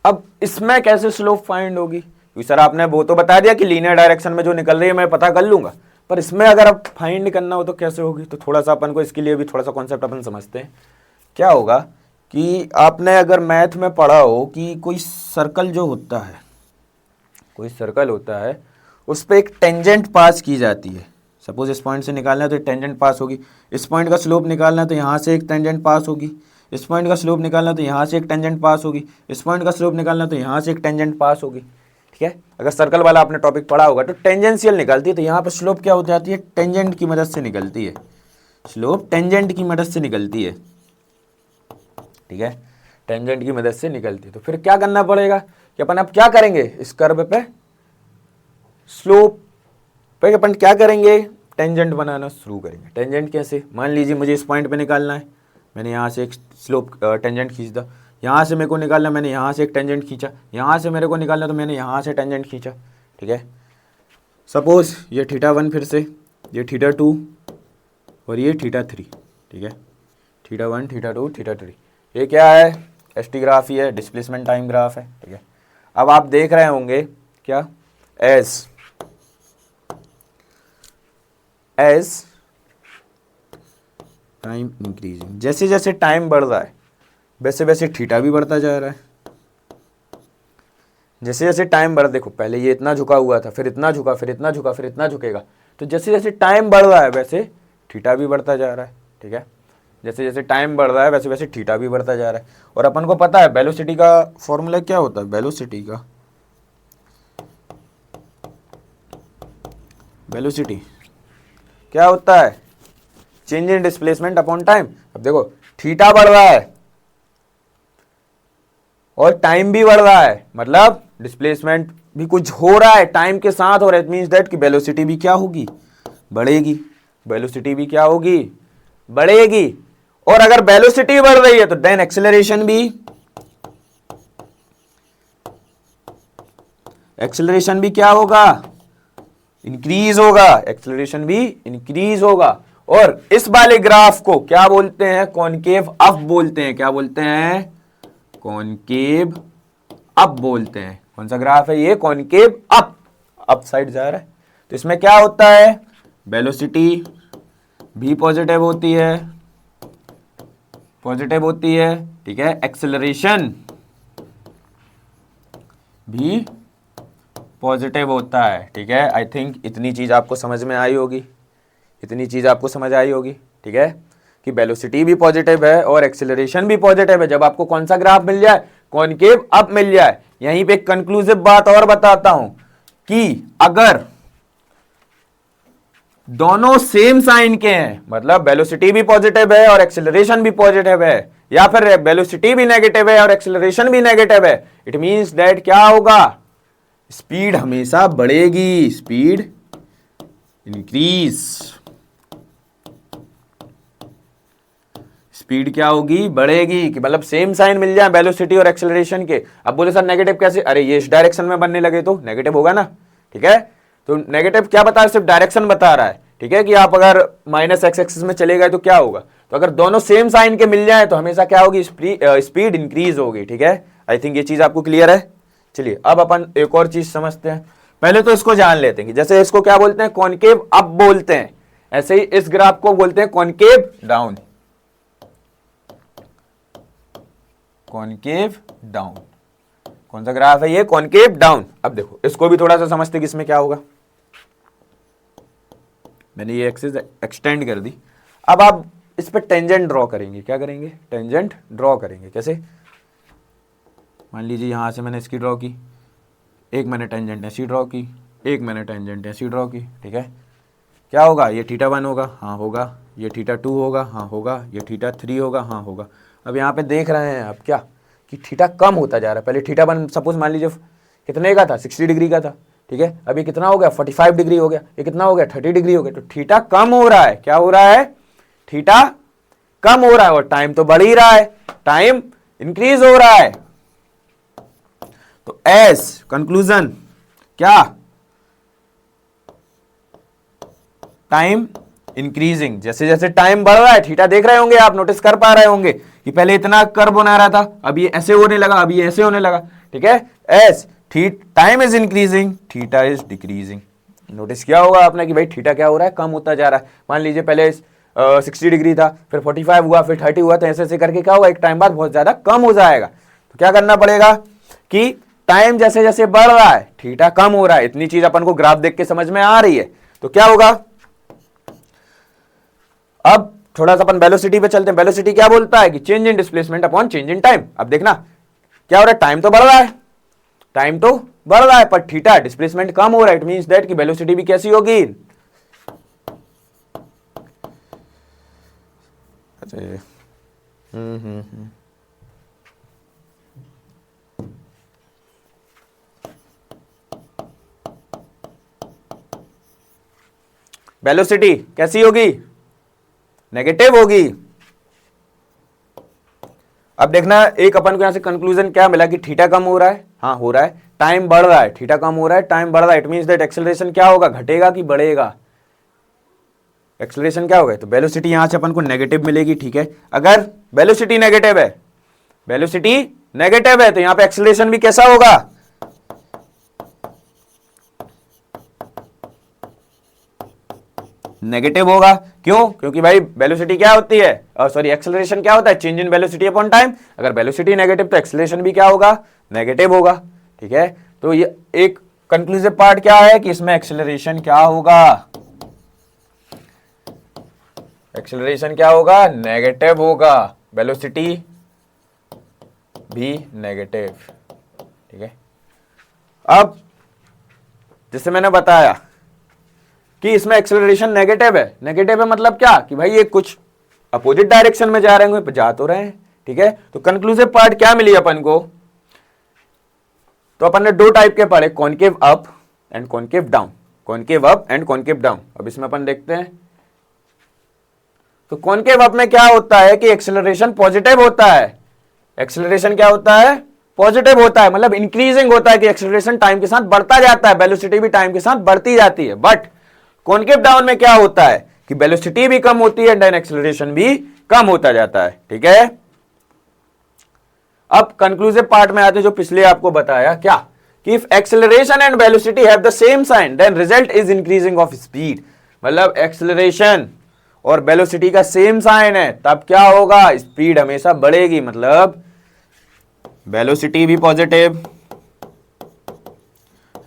अब इसमें कैसे स्लोप फाइंड होगी, क्योंकि सर आपने वो तो बता दिया कि लीनियर डायरेक्शन में जो निकल रही है मैं पता कर लूंगा, पर इसमें अगर अब फाइंड करना हो तो कैसे होगी। तो थोड़ा सा अपन को इसके लिए भी थोड़ा सा कॉन्सेप्ट अपन समझते हैं। क्या होगा कि आपने अगर मैथ में पढ़ा हो कि कोई सर्कल जो होता है, कोई सर्कल होता है, उस पर एक टेंजेंट पास की जाती है। सपोज इस पॉइंट से निकालना है तो एक टेंजेंट पास होगी, इस पॉइंट का स्लोप निकालना है तो यहाँ से एक टेंजेंट पास होगी, इस पॉइंट का स्लोप निकालना तो यहाँ से एक टेंजेंट पास होगी, इस पॉइंट का स्लोप निकालना तो यहाँ से एक टेंजेंट पास होगी। ठीक है, अगर सर्कल वाला आपने टॉपिक पढ़ा होगा तो टेंजेंशियल निकलती है, तो यहाँ पर स्लोप क्या हो जाती है, टेंजेंट की मदद से निकलती है, स्लोप टेंजेंट की मदद से निकलती है। ठीक है, टेंजेंट की मदद से निकलती है। तो फिर क्या करना पड़ेगा कि अपन अब क्या करेंगे, इस कर्व पे स्लोप पे अपन क्या करेंगे, टेंजेंट बनाना शुरू करेंगे। टेंजेंट कैसे, मान लीजिए मुझे इस पॉइंट पे निकालना है, मैंने यहाँ से एक स्लोप टेंजेंट खींच दिया, यहाँ से मेरे को निकालना, मैंने यहाँ से एक टेंजेंट खींचा, यहाँ से मेरे को निकालना तो मैंने यहाँ से टेंजेंट खींचा। ठीक है, सपोज ये θ1 फिर से, ये θ2 और ये θ3। ठीक है, θ1 θ2 θ3, ये क्या है, एसटी ग्राफ ही है, डिस्प्लेसमेंट टाइम ग्राफ है। ठीक है, अब आप देख रहे होंगे क्या, एज टाइम इंक्रीजिंग, जैसे जैसे टाइम बढ़ रहा है वैसे वैसे थीटा भी बढ़ता जा रहा है। जैसे जैसे टाइम बढ़, देखो पहले ये इतना झुका हुआ था, फिर इतना झुका, फिर इतना झुका, फिर इतना झुकेगा, तो जैसे जैसे टाइम बढ़ रहा है वैसे थीटा भी बढ़ता जा रहा है। ठीक है, जैसे जैसे टाइम बढ़ रहा है वैसे वैसे थीटा भी बढ़ता जा रहा है। और अपन को पता है वेलोसिटी का फॉर्मूला क्या होता है, वेलोसिटी क्या होता है, चेंज इन डिस्प्लेसमेंट अपॉन टाइम। अब देखो थीटा बढ़ रहा है और टाइम भी बढ़ रहा है, मतलब डिस्प्लेसमेंट भी कुछ हो रहा है टाइम के साथ, और इट मींस दैट कि वेलोसिटी भी क्या होगी, बढ़ेगी। वेलोसिटी भी क्या होगी, बढ़ेगी। और अगर वेलोसिटी बढ़ रही है तो देन एक्सेलरेशन भी क्या होगा, इंक्रीज होगा, एक्सेलरेशन भी इंक्रीज होगा। और इस वाले ग्राफ को क्या बोलते हैं, कॉनकेव अप बोलते हैं। क्या बोलते हैं, कॉनकेव अप बोलते हैं। कौन सा ग्राफ है ये, कॉनकेव अप साइड जा रहा है। तो इसमें क्या होता है, वेलोसिटी भी पॉजिटिव होती है, ठीक है, एक्सेलरेशन भी पॉजिटिव होता है। ठीक है, आई थिंक इतनी चीज आपको समझ में आई होगी, ठीक है, कि वेलोसिटी भी पॉजिटिव है और एक्सेलरेशन भी पॉजिटिव है जब आपको कौन सा ग्राफ मिल जाए, कॉनकेव अप मिल जाए। यहीं पे एक कंक्लूसिव बात और बताता हूं कि अगर दोनों सेम साइन के हैं, मतलब वेलोसिटी भी पॉजिटिव है और एक्सेलरेशन भी पॉजिटिव है, या फिर वेलोसिटी भी नेगेटिव है और एक्सेलरेशन भी नेगेटिव है, इट मींस दैट क्या होगा, स्पीड हमेशा बढ़ेगी, स्पीड इंक्रीज, स्पीड क्या होगी, बढ़ेगी। कि मतलब सेम साइन मिल जाए वेलोसिटी और एक्सेलरेशन के। अब बोले सर नेगेटिव कैसे, अरे ये इस डायरेक्शन में बनने लगे तो नेगेटिव होगा ना। ठीक है, तो नेगेटिव क्या बता रहा है, सिर्फ डायरेक्शन बता रहा है। ठीक है, कि आप अगर माइनस एक्स एक्सिस में चले गए तो क्या होगा, तो अगर दोनों सेम साइन के मिल जाए तो हमेशा क्या होगी, स्पीड इंक्रीज होगी। ठीक है, आई थिंक ये चीज आपको क्लियर है। चलिए अब अपन एक और चीज समझते हैं। पहले तो इसको जान लेते हैं कि जैसे इसको क्या बोलते हैं, कॉनकेव अप बोलते हैं, ऐसे ही इस ग्राफ को बोलते हैं कॉनकेव डाउन। कॉनकेव डाउन, कौन सा ग्राफ है ये, कॉनकेव डाउन। अब देखो इसको भी थोड़ा सा समझते कि इसमें क्या होगा। मैंने ये एक्सिस एक्सटेंड कर दी। अब आप इस पे टेंजेंट ड्रॉ करेंगे। क्या करेंगे, टेंजेंट ड्रॉ करेंगे। कैसे, मान लीजिए यहां से मैंने इसकी ड्रॉ की, एक मैंने टेंजेंट ऐसी ड्रॉ की, एक मैंने टेंजेंट ऐसी ड्रॉ की, ठीक है। क्या होगा, ये θ1 होगा, हाँ होगा, ये θ2 होगा, हाँ होगा, ये θ3 होगा, हाँ होगा। अब यहाँ पे देख रहे हैं आप क्या कि थीटा कम होता जा रहा है। पहले θ1 सपोज मान लीजिए कितने का था, 60 डिग्री का था, ठीक है। अभी कितना हो गया, 45 डिग्री हो गया, ये कितना हो गया, 30 डिग्री हो गया। तो थीटा कम हो रहा है। क्या हो रहा है, थीटा कम हो रहा है, और टाइम तो बढ़ ही रहा है, टाइम इंक्रीज हो रहा है। तो एस कंक्लूजन क्या, टाइम इंक्रीजिंग, जैसे जैसे टाइम बढ़ रहा है, थीटा देख रहे होंगे आप, नोटिस कर पा रहे होंगे कि पहले इतना कर्व बना रहा था, अब ये ऐसे होने लगा, अब ये ऐसे होने लगा, ठीक है। S time is increasing, theta is decreasing. Notice किया होगा आपने कि भाई थीटा क्या हो रहा है, कम होता जा रहा है। मान लीजिए पहले 60 डिग्री था, फिर 45 हुआ, फिर 30 हुआ, तो ऐसे ऐसे करके क्या होगा, एक टाइम बाद बहुत ज्यादा कम हो जाएगा। तो क्या करना पड़ेगा कि टाइम जैसे जैसे बढ़ रहा है, थीटा कम हो रहा है। इतनी चीज अपन को ग्राफ देख के समझ में आ रही है। तो क्या होगा, अब थोड़ा सा अपन वेलोसिटी पे चलते हैं। वेलोसिटी क्या बोलता है कि change in displacement upon change in time. अब देखना क्या हो रहा है, टाइम तो बढ़ रहा है, टाइम तो बढ़ रहा है, पर थीटा डिस्प्लेसमेंट कम हो रहा है। इट मींस दैट कि वेलोसिटी भी कैसी होगी, वेलोसिटी कैसी होगी, नेगेटिव होगी। अब देखना एक अपन को यहां से कंक्लूजन क्या मिला कि थीटा कम हो रहा है, हाँ हो रहा है, टाइम बढ़ रहा है, थीटा कम हो रहा है, टाइम बढ़ रहा है। इट मींस दैट एक्सेलरेशन क्या होगा, घटेगा कि बढ़ेगा, एक्सेलरेशन क्या होगा। तो वेलोसिटी यहां से अपन को नेगेटिव मिलेगी, ठीक है। अगर वेलोसिटी नेगेटिव है, वेलोसिटी नेगेटिव है, तो यहां पे एक्सेलरेशन भी कैसा होगा, नेगेटिव होगा। क्यों, क्योंकि भाई वेलोसिटी क्या होती है, सॉरी एक्सेलरेशन क्या होता है, change in velocity upon time. अगर वेलोसिटी नेगेटिव तो एक्सेलरेशन भी क्या होगा, नेगेटिव होगा, ठीक है। तो ये एक कंक्लूसिव पार्ट क्या है कि इसमें एक्सेलरेशन क्या होगा, एक्सेलरेशन क्या होगा, नेगेटिव होगा, वेलोसिटी भी नेगेटिव, ठीक है। अब जैसे मैंने बताया कि इसमें एक्सेलरेशन नेगेटिव है। नेगेटिव है मतलब क्या कि भाई ये कुछ अपोजिट डायरेक्शन में जा रहे हैं, जा तो रहे हैं, ठीक है। तो कंक्लूसिव पार्ट क्या मिली अपन को, तो अपन ने दो टाइप के पढ़े, concave up and concave down, concave up and concave down. अब इसमें अपन देखते हैं, तो कॉनकेव अप में क्या होता है कि एक्सेलरेशन पॉजिटिव होता है। एक्सेलरेशन क्या होता है, पॉजिटिव होता है, मतलब इंक्रीजिंग होता है कि एक्सेलरेशन टाइम के साथ बढ़ता जाता है, वेलोसिटी भी टाइम के साथ बढ़ती जाती है। बट कॉनकेव डाउन में क्या होता है कि वेलोसिटी भी कम होती है एंड एक्सेलरेशन भी कम होता जाता है, ठीक है। अब कंक्लूसिव पार्ट में आते हैं, जो पिछले आपको बताया क्या कि if acceleration and velocity have the same sign then result is increasing of speed. मतलब एक्सेलरेशन और वेलोसिटी का सेम साइन है, तब क्या होगा, स्पीड हमेशा बढ़ेगी। मतलब वेलोसिटी भी पॉजिटिव,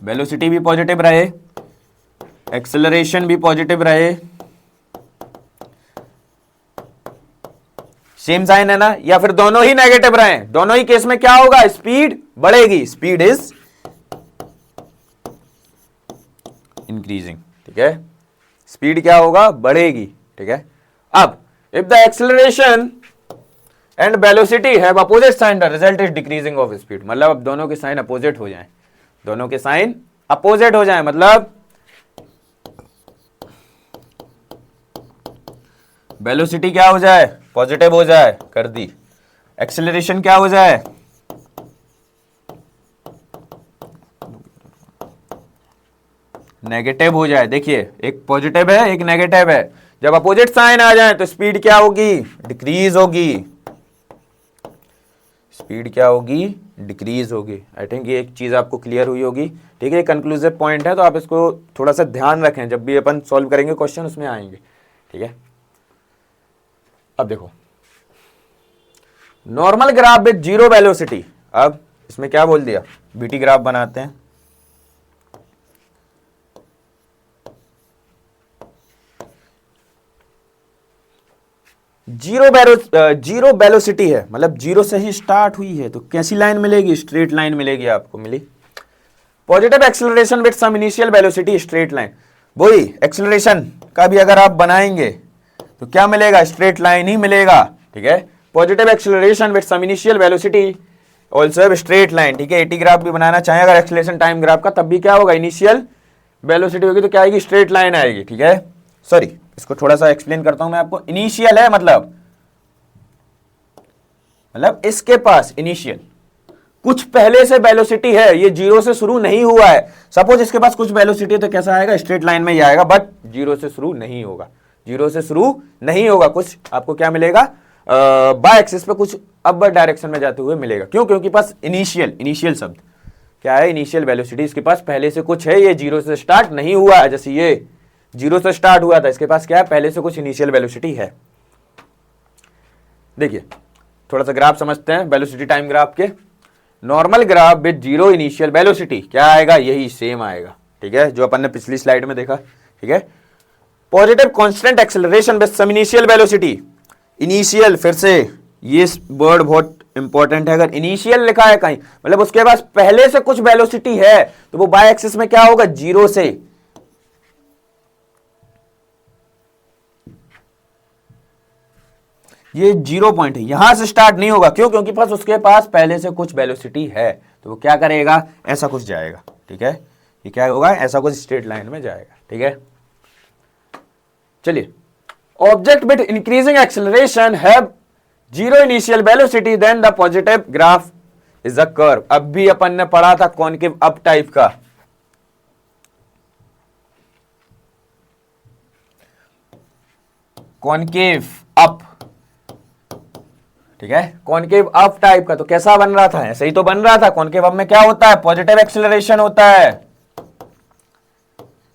वेलोसिटी भी पॉजिटिव रहे, एक्सेलरेशन भी पॉजिटिव रहे, सेम साइन है ना, या फिर दोनों ही नेगेटिव रहे, दोनों ही केस में क्या होगा, स्पीड बढ़ेगी, स्पीड इज इंक्रीजिंग, ठीक है। स्पीड क्या होगा, बढ़ेगी, ठीक है। अब if the acceleration and velocity have opposite sign the result is decreasing of speed. मतलब अब दोनों के साइन अपोजिट हो जाएं, दोनों के साइन अपोजिट हो जाएं, मतलब वेलोसिटी क्या हो जाए, पॉजिटिव हो जाए, कर दी। एक्सेलरेशन क्या हो जाए, नेगेटिव हो जाए। देखिए एक पॉजिटिव है एक नेगेटिव है, जब अपोजिट साइन आ जाए तो स्पीड क्या होगी, डिक्रीज होगी, स्पीड क्या होगी, डिक्रीज होगी। आई थिंक ये एक चीज़ आपको क्लियर हुई होगी। ठीक है, कंक्लूसिव पॉइंट है, तो आप इसको थोड़ा सा ध्यान रखें जब भी अपन सॉल्व करेंगे क्वेश्चन, उसमें आएंगे। ठीक है, अब देखो normal graph with zero velocity. अब इसमें क्या बोल दिया, बीटी ग्राफ बनाते हैं। जीरो वेलोसिटी है, मतलब जीरो से ही स्टार्ट हुई है, तो कैसी लाइन मिलेगी, स्ट्रेट लाइन मिलेगी आपको, मिली। Positive acceleration with some initial velocity, straight line. वही एक्सेलरेशन का भी अगर आप बनाएंगे तो क्या मिलेगा, स्ट्रेट लाइन ही मिलेगा। ठीक है, positive acceleration with some initial velocity also straight line. ठीक है, एटी ग्राफ भी बनाना चाहें अगर एक्सेलरेशन टाइम ग्राफ का, तब भी क्या होगा, इनिशियल वेलोसिटी होगी तो क्या आएगी, स्ट्रेट लाइन आएगी। ठीक है, सॉरी इसको थोड़ा सा एक्सप्लेन करता हूं मैं आपको। इनिशियल है मतलब इसके पास इनिशियल कुछ पहले से वेलोसिटी है, ये जीरो से शुरू नहीं हुआ है। सपोज इसके पास कुछ वेलोसिटी है तो कैसा आएगा, स्ट्रेट लाइन में ही आएगा, बट जीरो से शुरू नहीं होगा, जीरो से शुरू नहीं होगा। कुछ आपको क्या मिलेगा, बाय एक्सिस पे कुछ अपवर्ड डायरेक्शन में जाते हुए मिलेगा। क्यों, क्योंकि पास इनिशियल शब्द क्या है, इनिशियल वेलोसिटी, इसके पास पहले से कुछ है, ये जीरो से स्टार्ट नहीं हुआ है। जैसे ये जीरो से स्टार्ट हुआ था, इसके पास क्या है, पहले से कुछ इनिशियल वेलोसिटी है। देखिए थोड़ा सा ग्राफ समझते हैं वेलोसिटी टाइम ग्राफ के। Normal graph with zero initial velocity क्या आएगा, यही सेम आएगा। ठीक है, जो अपन ने पिछली स्लाइड में देखा। ठीक है, positive constant acceleration with some initial velocity. Initial, फिर से ये वर्ड बहुत इंपॉर्टेंट है, अगर इनिशियल लिखा है कहीं मतलब उसके पास पहले से कुछ वेलोसिटी है, तो वो बाय एक्सिस में क्या होगा, जीरो से। ये जीरो पॉइंट है, यहां से स्टार्ट नहीं होगा। क्यों, क्योंकि पास उसके पास पहले से कुछ वेलोसिटी है, तो वो क्या करेगा, ऐसा कुछ जाएगा। ठीक है, ये क्या होगा, ऐसा कुछ स्ट्रेट लाइन में जाएगा। ठीक है, चलिए, object with increasing acceleration have zero initial velocity, then the positive graph is a curve. अब भी अपन ने पढ़ा था कॉनकेव अप टाइप का, कॉनकेव अप। ठीक है, कॉनकेव अप टाइप का, तो कैसा बन रहा था, ऐसे ही तो बन रहा था। कॉनकेव अप में क्या होता है, पॉजिटिव एक्सेलरेशन होता है।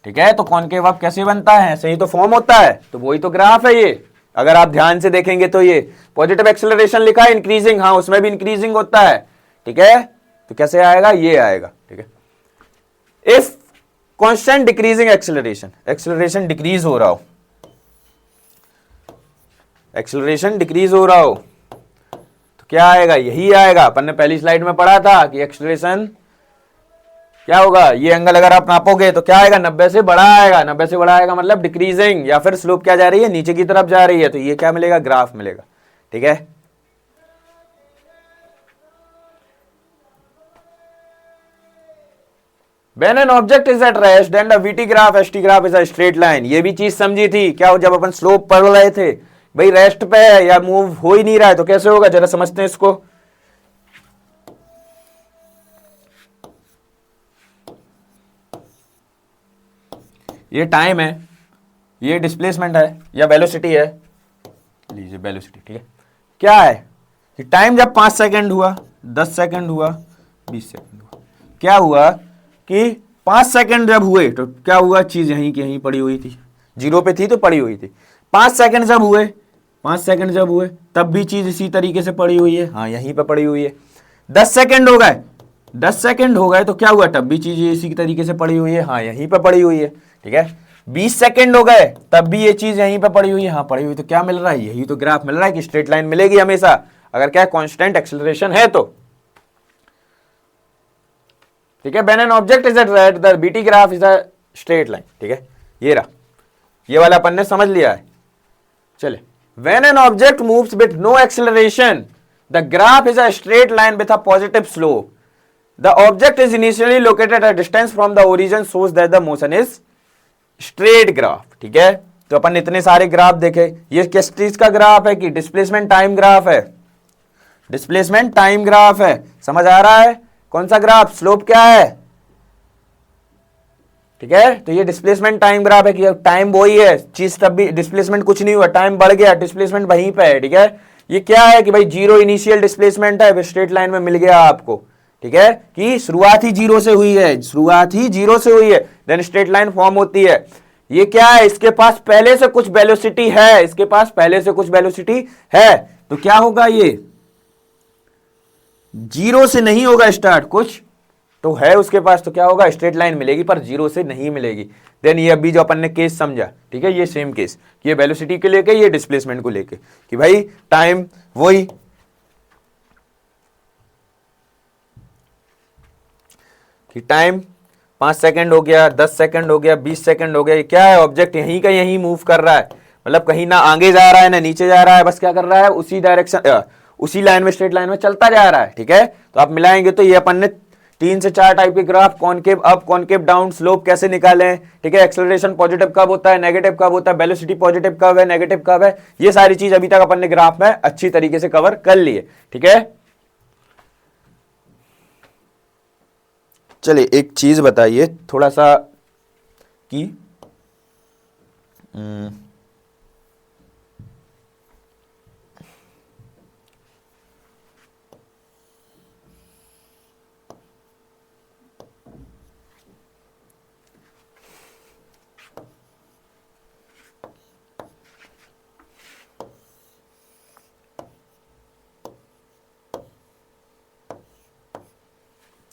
ठीक है, तो कॉनकेव अप कैसे बनता है, ऐसे ही तो फॉर्म होता है, तो वही तो ग्राफ है ये। अगर आप ध्यान से देखेंगे तो ये पॉजिटिव एक्सेलरेशन लिखा है, इंक्रीजिंग, हाँ उसमें भी इंक्रीजिंग होता है। ठीक है, तो कैसे आएगा, ये आएगा। ठीक है, if constant decreasing acceleration, acceleration decrease हो रहा हो, एक्सेलरेशन डिक्रीज हो रहा हो, तो क्या आएगा, यही आएगा। अपन ने पहली स्लाइड में पढ़ा था कि एक्सेलरेशन क्या होगा, ये एंगल अगर आप नापोगे तो क्या आएगा, 90 से बड़ा आएगा। 90 से बड़ा आएगा मतलब डिक्रीजिंग, या फिर स्लोप क्या जा रही है, नीचे की तरफ जा रही है, तो ये क्या मिलेगा, ग्राफ मिलेगा। ठीक है, When an object is at rest, then the VT graph, ST graph is a straight line। ये भी चीज समझी थी क्या, जब अपन स्लोप पढ़ रहे थे, भाई रेस्ट पे है या मूव हो ही नहीं रहा है, तो कैसे होगा, जरा समझते हैं इसको। ये टाइम है, ये डिस्प्लेसमेंट है या वेलोसिटी है, लीजिए वेलोसिटी। ठीक है, क्या है, टाइम जब 5 सेकंड हुआ, 10 सेकंड हुआ, 20 सेकंड हुआ, क्या हुआ कि 5 सेकंड जब हुए तो क्या हुआ, चीज यहीं की यहीं पड़ी हुई थी, जीरो पे थी तो पड़ी हुई थी। 5 सेकंड जब हुए, 5 सेकंड जब हुए तब भी चीज इसी तरीके से पड़ी हुई है, हाँ यहीं पे पड़ी हुई है। 10 सेकंड हो गए, 10 सेकंड हो गए तो क्या हुआ, तब भी चीज इसी तरीके से पड़ी हुई है, हाँ यहीं पे पड़ी हुई है। ठीक है, 20 सेकंड हो गए तब भी ये चीज यहीं पे पड़ी हुई है, हाँ पड़ी हुई, तो क्या मिल रहा है, यही तो ग्राफ मिल रहा है कि स्ट्रेट लाइन मिलेगी हमेशा, अगर क्या कांस्टेंट एक्सेलरेशन है तो। ठीक है, when an object is at rest, the BT graph is a straight line. ठीक है, ये रहा, ये वाला अपन ने समझ लिया है। चले, when an object moves with no acceleration, the graph is a straight line with a positive slope. The object is initially located at distance from the origin, such that the motion is straight graph. ठीक है, तो अपन इतने सारे graph देखे, ये किस चीज का ग्राफ है कि डिस्प्लेसमेंट टाइम ग्राफ है, डिस्प्लेसमेंट टाइम ग्राफ है। समझ आ रहा है, कौन सा ग्राफ, स्लोप क्या है। ठीक है, तो ये डिस्प्लेसमेंट टाइम ग्राफ है कि टाइम वही है, चीज तब भी डिस्प्लेसमेंट कुछ नहीं हुआ, टाइम बढ़ गया, डिस्प्लेसमेंट वहीं पे है। ठीक है, ये क्या है कि भाई जीरो इनिशियल डिस्प्लेसमेंट है, स्ट्रेट लाइन में मिल गया आपको, ठीक है, कि शुरुआत ही जीरो से हुई है, शुरुआत ही जीरो से हुई है, देन स्ट्रेट लाइन फॉर्म होती है। ये क्या है, इसके पास पहले से कुछ वेलोसिटी है, इसके पास पहले से कुछ वेलोसिटी है, तो क्या होगा, ये जीरो से नहीं होगा स्टार्ट, कुछ तो है उसके पास, तो क्या होगा, स्ट्रेट लाइन मिलेगी पर जीरो से नहीं मिलेगी। देन ये अभी जो अपन ने केस समझा, ठीक है, ये सेम केस, ये वेलोसिटी के लेके, ये डिस्प्लेसमेंट को लेके, कि भाई टाइम वही, कि टाइम 5 सेकंड हो गया, 10 सेकंड हो गया, 20 सेकंड हो गया, ये क्या है, ऑब्जेक्ट यहीं का यहीं मूव कर रहा है, मतलब कहीं ना आगे जा रहा है ना नीचे जा रहा है, बस क्या कर रहा है, उसी डायरेक्शन, उसी लाइन में, स्ट्रेट लाइन में चलता जा रहा है, ठीक है। तो आप मिलाएंगे तो ये अपन ने 3 से 4 टाइप के graph, concave up, concave down, slope कैसे निकालें, ठीक है, एक्सेलरेशन पॉजिटिव कब होता है, नेगेटिव कब होता है, वेलोसिटी पॉजिटिव कब है, नेगेटिव कब है, ये सारी चीज अभी तक अपन ने ग्राफ में अच्छी तरीके से कवर कर ली है, ठीक है। चलिए एक चीज बताइए थोड़ा सा कि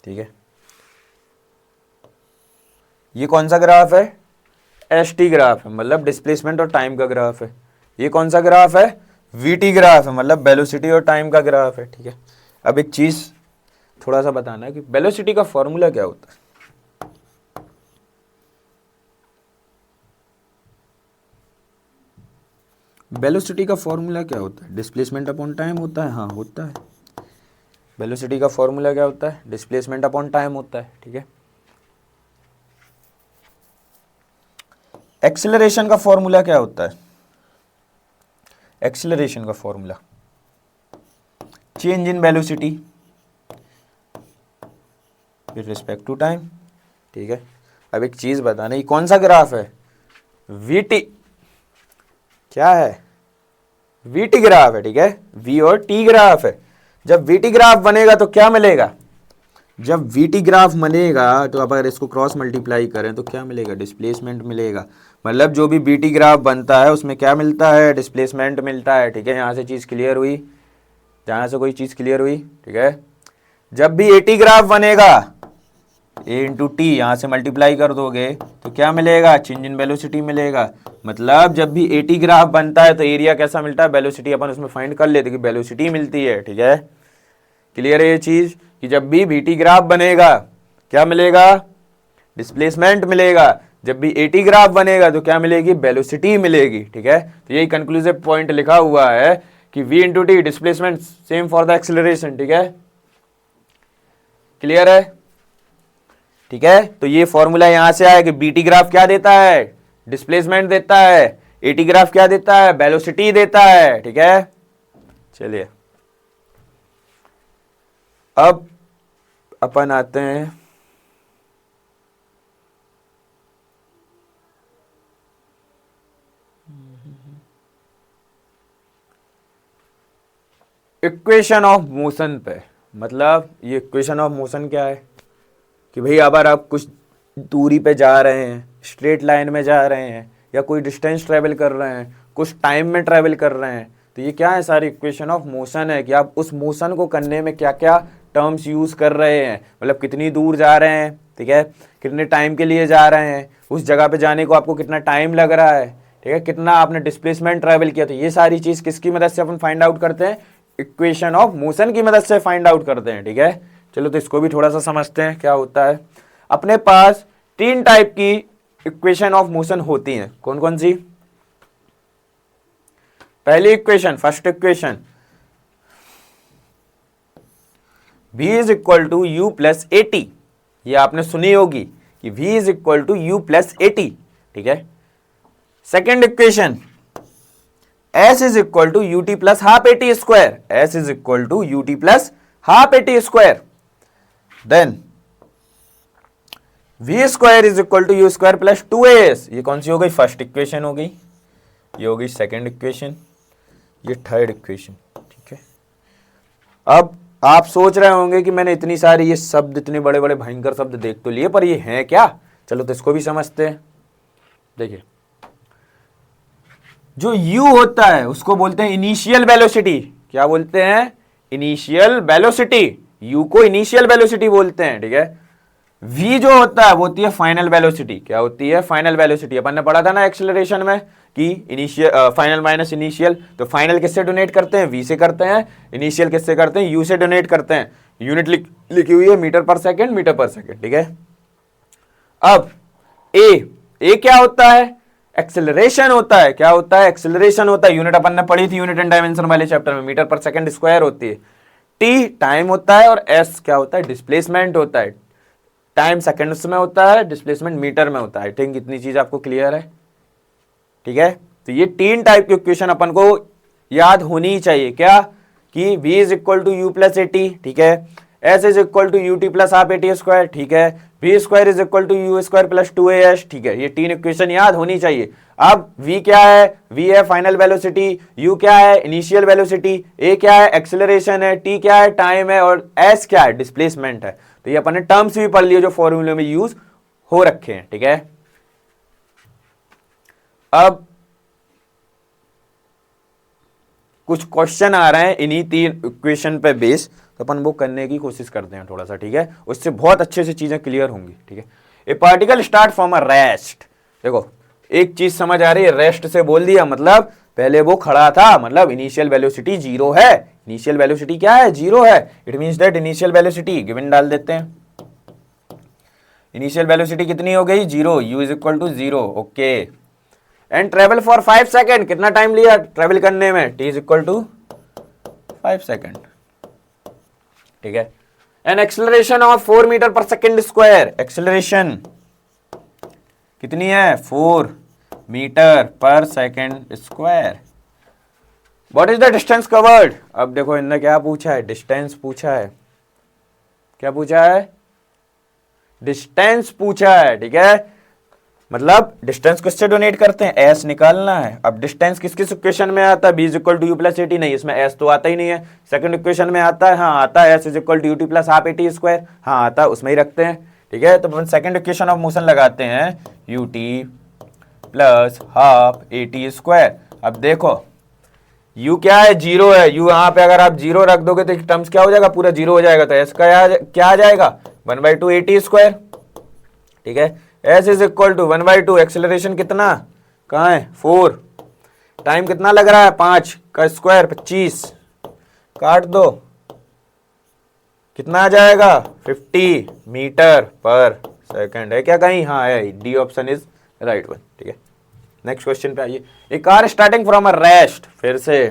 ठीक है, ये कौन सा ग्राफ है, एसटी ग्राफ है, मतलब डिस्प्लेसमेंट और टाइम का ग्राफ है। ये कौन सा ग्राफ है, वीटी ग्राफ है, मतलब वेलोसिटी और टाइम का ग्राफ है, ठीक है। अब एक चीज थोड़ा सा बताना है कि वेलोसिटी का फॉर्मूला क्या होता है। वेलोसिटी का फॉर्मूला क्या होता है, डिस्प्लेसमेंट अपॉन टाइम होता है, हाँ होता है। वेलोसिटी का फॉर्मूला क्या होता है, डिस्प्लेसमेंट अपॉन टाइम होता है, ठीक है। एक्सेलरेशन का फॉर्मूला क्या होता है, एक्सेलरेशन का formula change in velocity with respect to time, ठीक है। अब एक चीज बताना, ये कौन सा ग्राफ है, वीटी, क्या है, वीटी ग्राफ है, ठीक है, वी और टी ग्राफ है। जब वीटी ग्राफ बनेगा तो क्या मिलेगा, जब वीटी ग्राफ बनेगा तो आप अगर इसको क्रॉस मल्टीप्लाई करें तो क्या मिलेगा, डिस्प्लेसमेंट मिलेगा। मतलब जो भी वीटी ग्राफ बनता है उसमें क्या मिलता है, डिस्प्लेसमेंट मिलता है, ठीक है। यहाँ से चीज़ क्लियर हुई, जहाँ से कोई चीज़ क्लियर हुई, ठीक है। जब भी एटी ग्राफ बनेगा, ए इंटू टी, यहाँ से मल्टीप्लाई कर दोगे तो क्या मिलेगा, चेंज इन वेलोसिटी मिलेगा। मतलब जब भी एटी ग्राफ बनता है तो एरिया कैसा मिलता है, वेलोसिटी अपन उसमें फाइंड कर लेते कि वेलोसिटी मिलती है, ठीक है। क्लियर है ये चीज़ कि जब भी वीटी ग्राफ बनेगा क्या मिलेगा, डिस्प्लेसमेंट मिलेगा। जब भी एटी ग्राफ बनेगा तो क्या मिलेगी, वेलोसिटी मिलेगी, ठीक है। तो यही कंक्लूसिव पॉइंट लिखा हुआ है कि v into T displacement same for the acceleration, ठीक है। क्लियर है, ठीक है। तो ये फॉर्मूला यहां से आया कि बीटी ग्राफ क्या देता है, डिस्प्लेसमेंट देता है, एटी ग्राफ क्या देता है, वेलोसिटी देता है, ठीक है। चलिए अब अपन आते हैं इक्वेशन ऑफ मोशन पे। मतलब ये इक्वेशन ऑफ मोशन क्या है कि भाई अगर आप कुछ दूरी पे जा रहे हैं, स्ट्रेट लाइन में जा रहे हैं, या कोई डिस्टेंस ट्रेवल कर रहे हैं, कुछ टाइम में ट्रेवल कर रहे हैं, तो ये क्या है, सारी इक्वेशन ऑफ मोशन है कि आप उस मोशन को करने में क्या क्या टर्म्स यूज़ कर रहे हैं। मतलब कितनी दूर जा रहे हैं, ठीक है, कितने टाइम के लिए जा रहे हैं, उस जगह पे जाने को आपको कितना टाइम लग रहा है, ठीक है, कितना आपने डिस्प्लेसमेंट ट्रेवल किया। तो ये सारी चीज़ किसकी मदद से अपन फाइंड आउट करते हैं, इक्वेशन ऑफ मोशन की मदद से फाइंड आउट करते हैं, ठीक है। चलो तो इसको भी थोड़ा सा समझते हैं क्या होता है। अपने पास 3 टाइप की इक्वेशन ऑफ मोशन होती हैं, कौन कौन सी। पहली equation, first equation, v is equal to you plus A T, ये आपने सुनी होगी कि v is equal to you plus A T, ठीक है। Second equation, s is equal to U T plus half A T square, s is equal to U T plus half A T square. Then v square is equal to you square plus 2as, ये कौन सी हो गई, first equation हो गई, ये हो गई second equation, ये थर्ड इक्वेशन, अब आप सोच रहे होंगे कि मैंने इतनी सारी ये शब्द, इतने बड़े बड़े भयंकर शब्द देख तो लिए, पर ये हैं क्या? चलो तो इसको भी समझते हैं। देखिए, जो u होता है उसको बोलते हैं इनिशियल वेलोसिटी। क्या बोलते हैं? Initial velocity. u को इनिशियल वेलोसिटी बोलते हैं, ठीक है। v जो होता है वो होती है फाइनल वेलोसिटी। क्या होती है? Final velocity. अपन ने पढ़ा था ना एक्सेलरेशन में कि इनिशियल फाइनल माइनस इनिशियल, तो फाइनल किससे डोनेट करते हैं? v से करते हैं। इनिशियल किससे करते हैं? u से डोनेट करते हैं। यूनिट लिखी हुई है metre per second, metre per second, ठीक है। अब a क्या होता है? एक्सेलरेशन होता है। क्या होता है? एक्सेलरेशन होता है। यूनिट अपन ने पढ़ी थी यूनिट एंड डायमेंशन वाले चैप्टर में, मीटर पर सेकंड स्क्वायर होती है। टी टाइम होता है और एस क्या होता है? डिस्प्लेसमेंट होता है। टाइम सेकंड्स में होता है, डिस्प्लेसमेंट मीटर में होता है। आई थिंक इतनी चीज आपको क्लियर है, ठीक है। तो ये 3 टाइप की इक्वेशन अपन को याद होनी चाहिए। क्या? कि v is equal to you plus A T, ठीक है। s is equal to U T plus half A T square, ठीक है। v square is equal to you square plus 2as, ठीक है। ये 3 इक्वेशन याद होनी चाहिए। अब v क्या है? v है फाइनल वेलोसिटी, u क्या है? इनिशियल वेलोसिटी, a क्या है? एक्सेलरेशन है, t क्या है? टाइम है, और s क्या है? डिस्प्लेसमेंट है। तो ये अपन ने टर्म्स भी पढ़ लिए जो फॉर्मूले में यूज हो रखे हैं, ठीक है। अब कुछ क्वेश्चन आ रहे हैं इन्हीं 3 इक्वेशन पे बेस, तो अपन वो करने की कोशिश करते हैं थोड़ा सा, ठीक है। उससे बहुत अच्छे से चीजें क्लियर होंगी, ठीक है। ए particle start from a rest. देखो, एक चीज समझ आ रही है, रेस्ट से बोल दिया मतलब पहले वो खड़ा था, मतलब इनिशियल वेलोसिटी 0 है। इनिशियल वेलोसिटी क्या है? 0 है। It means that initial velocity given डाल देते हैं। इनिशियल वेलोसिटी कितनी हो गई? 0। u is equal to 0, okay. And travel for 5 second, कितना टाइम लिया ट्रेवल करने में? t is equal to 5 second, ठीक है। An acceleration of 4 meter per second square. Acceleration कितनी है? 4 meter per second square. What is the distance covered? अब देखो इनने क्या पूछा है? डिस्टेंस पूछा है। क्या पूछा है? डिस्टेंस पूछा है, ठीक है। मतलब डिस्टेंस किससे डोनेट करते हैं? एस निकालना है। अब डिस्टेंस किस किस इक्वेशन में आता है? V is equal to you plus A T, नहीं इसमें एस तो आता ही नहीं है। सेकंड इक्वेशन में आता है, हाँ आता है, S is equal to U T plus half A T square, हाँ आता है, उसमें ही रखते हैं, ठीक है। तो अपन सेकंड इक्वेशन ऑफ मोशन लगाते हैं, you T plus half A T square. अब देखो u क्या है? 0 है। u यहाँ पे अगर आप 0 रख दोगे तो टर्म्स क्या हो जाएगा? पूरा 0 हो जाएगा। तो s का क्या आ जाएगा? 1/2 ए टी स्क्वायर, ठीक है। s is equal to 1/2, acceleration कितना? कहाँ है? 4। टाइम कितना लग रहा है? 5 का स्क्वायर 25, काट दो, कितना आ जाएगा? 50 मीटर पर सेकंड। है क्या कहीं? हाँ है, D option is right one, ठीक है। नेक्स्ट क्वेश्चन पे आइए। A car starting from a rest, फिर से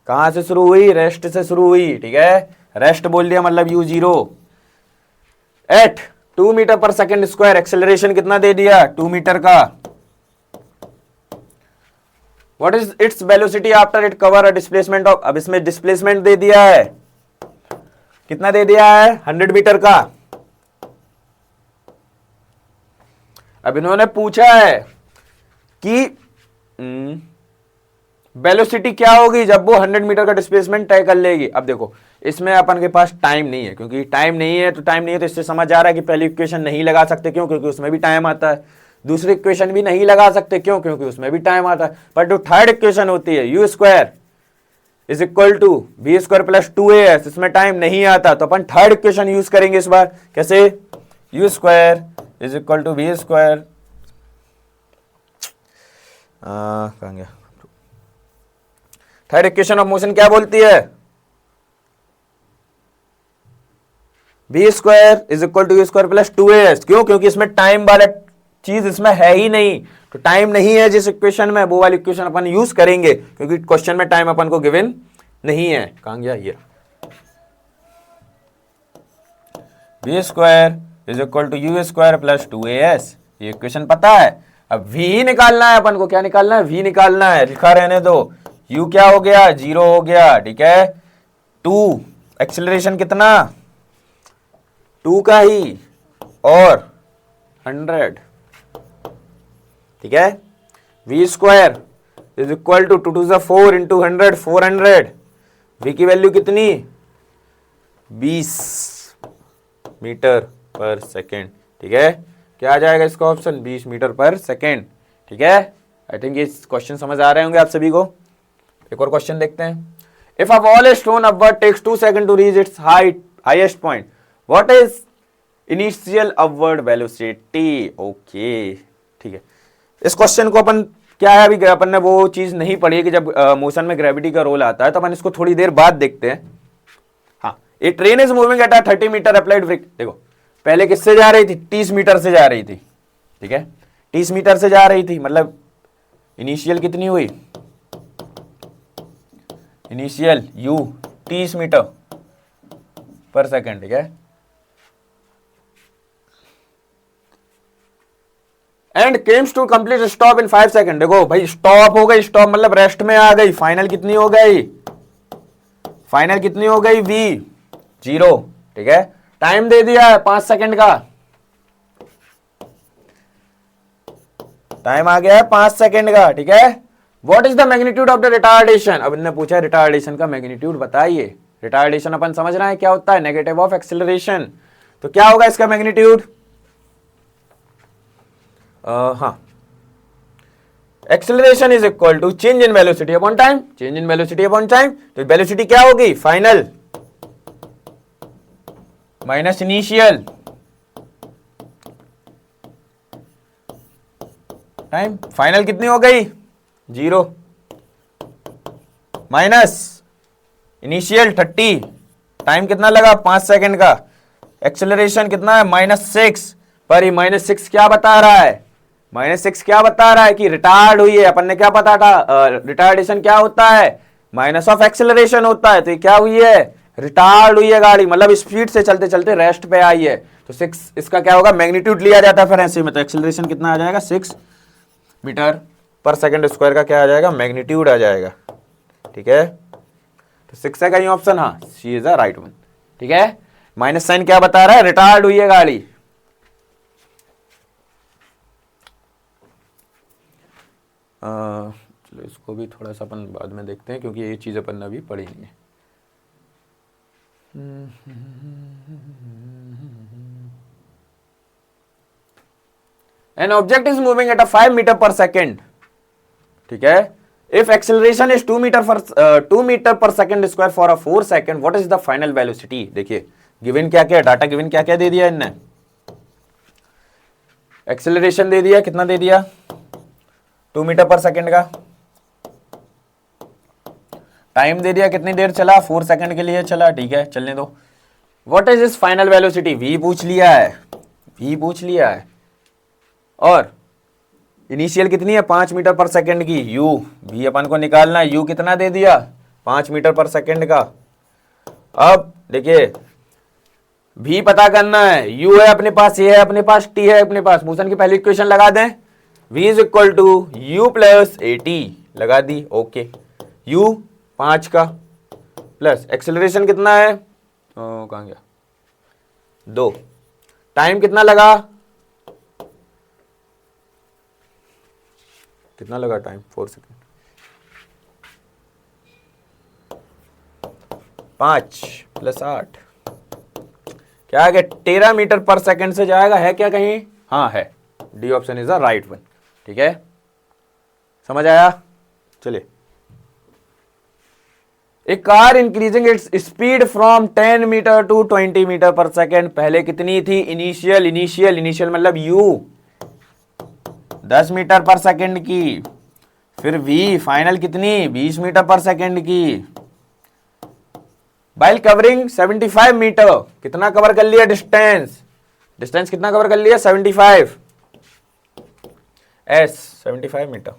कहां से शुरू हुई? रेस्ट से शुरू हुई, ठीक है। रेस्ट बोल दिया मतलब u 0 eight 2 metre per second square. Acceleration कितना दे दिया? 2 मीटर का। What is its velocity after it cover a displacement of, अब इसमें डिस्प्लेसमेंट दे दिया है, कितना दे दिया है? 100 मीटर का। अब इन्होंने पूछा है कि वेलोसिटी क्या होगी जब वो 100 मीटर का डिस्प्लेसमेंट तय कर लेगी। अब देखो इसमें अपन के पास टाइम नहीं है, क्योंकि टाइम नहीं है तो इससे समझ आ रहा है कि पहली इक्वेशन नहीं लगा सकते। क्यों? क्योंकि उसमें भी टाइम आता है। दूसरी इक्वेशन भी नहीं लगा सकते। क्यों? क्योंकि उसमें भी टाइम आता है। पर जो थर्ड इक्वेशन होती है U square is equal to V square plus 2as, इसमें टाइम नहीं आता, तो अपन थर्ड इक्वेशन यूज करेंगे इस बार। कैसे? U square is equal to V square, कहाँ गया? थर्ड इक्वेशन ऑफ मोशन क्या बोलती है? V square is equal to you square plus 2as। क्यों? क्योंकि इसमें टाइम वाला चीज इसमें है ही नहीं, तो टाइम नहीं है जिस इक्वेशन में, वो वाली इक्वेशन अपन यूज करेंगे, क्योंकि क्वेश्चन में टाइम अपन को गिवन नहीं है। कहां गया ये? V square is equal to you square plus 2as, ये इक्वेशन पता है। अब v ही निकालना है अपन को। क्या निकालना है? v निकालना है। लिखा रहने दो। u क्या हो गया? 0 हो गया, ठीक है। 2 एक्सेलरेशन कितना? 2 का ही, और 100, ठीक है। v square is equal to 2 2 4 into 100, 400। v की वैल्यू कितनी? 20 मीटर पर सेकेंड। ठीक है, क्या आ जाएगा इसका ऑप्शन? 20 metre per second. ठीक है, आई थिंक ये क्वेश्चन समझ आ रहे होंगे आप सभी को। एक और क्वेश्चन देखते हैं। If a ball stone upward takes 2 second to reach its highest point, what is initial upward velocity? Okay, ठीक है। इस क्वेश्चन को अपन क्या है, अभी अपन ने वो चीज नहीं पढ़ी कि जब मोशन में ग्रेविटी का रोल आता है, तो अपन इसको थोड़ी देर बाद देखते हैं। हाँ, a train is moving at 30 metre applied frequency. देखो पहले किससे जा रही थी? 30 मीटर से जा रही थी। ठीक है, 30 मीटर से जा रही थी, मतलब इनिशियल कितनी हुई? Initial u 30 meter per second. ठीक है, and comes to complete stop in 5 second. देखो भाई, स्टॉप हो गई, स्टॉप मतलब रेस्ट में आ गई। फाइनल कितनी हो गई? फाइनल कितनी हो गई? v 0। ठीक है, टाइम दे दिया है 5 सेकेंड का, टाइम आ गया है 5 सेकेंड का। ठीक है, what is the magnitude of the retardation? अब इन्होंने पूछा है रिटार्डेशन का मैग्नीट्यूड बताइए। रिटार्डेशन अपन समझ रहे हैं क्या होता है? Negative of acceleration. तो क्या होगा इसका मैग्नीट्यूड? हाँ, acceleration is equal to change in velocity upon time. Change in velocity upon time, तो वेलोसिटी क्या होगी? Final minus initial time. Final कितनी हो गई? 0 माइनस इनिशियल 30, टाइम कितना लगा? 5 सेकेंड का। एक्सेलरेशन कितना है? -6। पर ये -6 क्या बता रहा है? -6 क्या बता रहा है? कि रिटार्ड हुई है। अपन ने क्या पता था? रिटार्डेशन क्या होता है? माइनस ऑफ एक्सेलरेशन होता है। तो ये क्या हुई है? रिटार्ड हुई है गाड़ी, मतलब स्पीड से चलते चलते रेस्ट पे आई है। तो 6 इसका क्या होगा? मैग्नीट्यूड लिया जाता है फिर ऐसे में। तो एक्सेलरेशन कितना आ जाएगा? 6 मीटर पर सेकेंड स्क्वायर का क्या आ जाएगा? मैग्नीट्यूड आ जाएगा। ठीक है, तो 6 है कहीं ऑप्शन? हाँ, सी इज द राइट वन। ठीक है, माइनस साइन क्या बता रहा है? रिटार्ड हुई है गाड़ी। चलो इसको भी थोड़ा सा अपन बाद में देखते हैं, क्योंकि ये चीज अपन ने अभी पढ़ी नहीं है। An object is moving at a 5 metre per second. ठीक है, if acceleration is 2 metre per second square for a 4 second, what is the final velocity? देखिए गिवन क्या क्या, डाटा गिवन क्या क्या दे दिया इनने। एक्सेलरेशन दे दिया, कितना दे दिया? 2 मीटर पर सेकेंड का। टाइम दे दिया, कितनी देर चला? 4 सेकेंड के लिए चला। ठीक है, चलने दो। व्हाट इज इस फाइनल वेलोसिटी? v पूछ लिया है, v पूछ लिया है। और इनिशियल कितनी है? 5 मीटर पर सेकेंड की। u भी अपन को निकालना है। u कितना दे दिया? 5 मीटर पर सेकेंड का। अब देखिए v पता करना है। u है अपने पास, ये है अपने पास, t है अपने पास। मोशन की पहली इक्वेशन लगा दें, v is equal to u plus at लगा दी। ओके, u 5 का प्लस एक्सेलरेशन कितना है? कहाँ गया? 2। टाइम कितना लगा? कितना लगा टाइम? 4 सेकेंड। 5 प्लस 8 क्या आ गया? 13 मीटर पर सेकेंड से जाएगा। है क्या कहीं? हाँ है, D option is the right one. ठीक है, समझ आया? चलिए, a car increasing its speed from 10 metre to 20 metre per second. पहले कितनी थी? इनिशियल मतलब u 10 मीटर पर सेकेंड की। फिर v फाइनल कितनी? 20 मीटर पर सेकेंड की। बाइल कवरिंग 75 मीटर, कितना कवर कर लिया? डिस्टेंस कितना कवर कर लिया? 75 75 meter.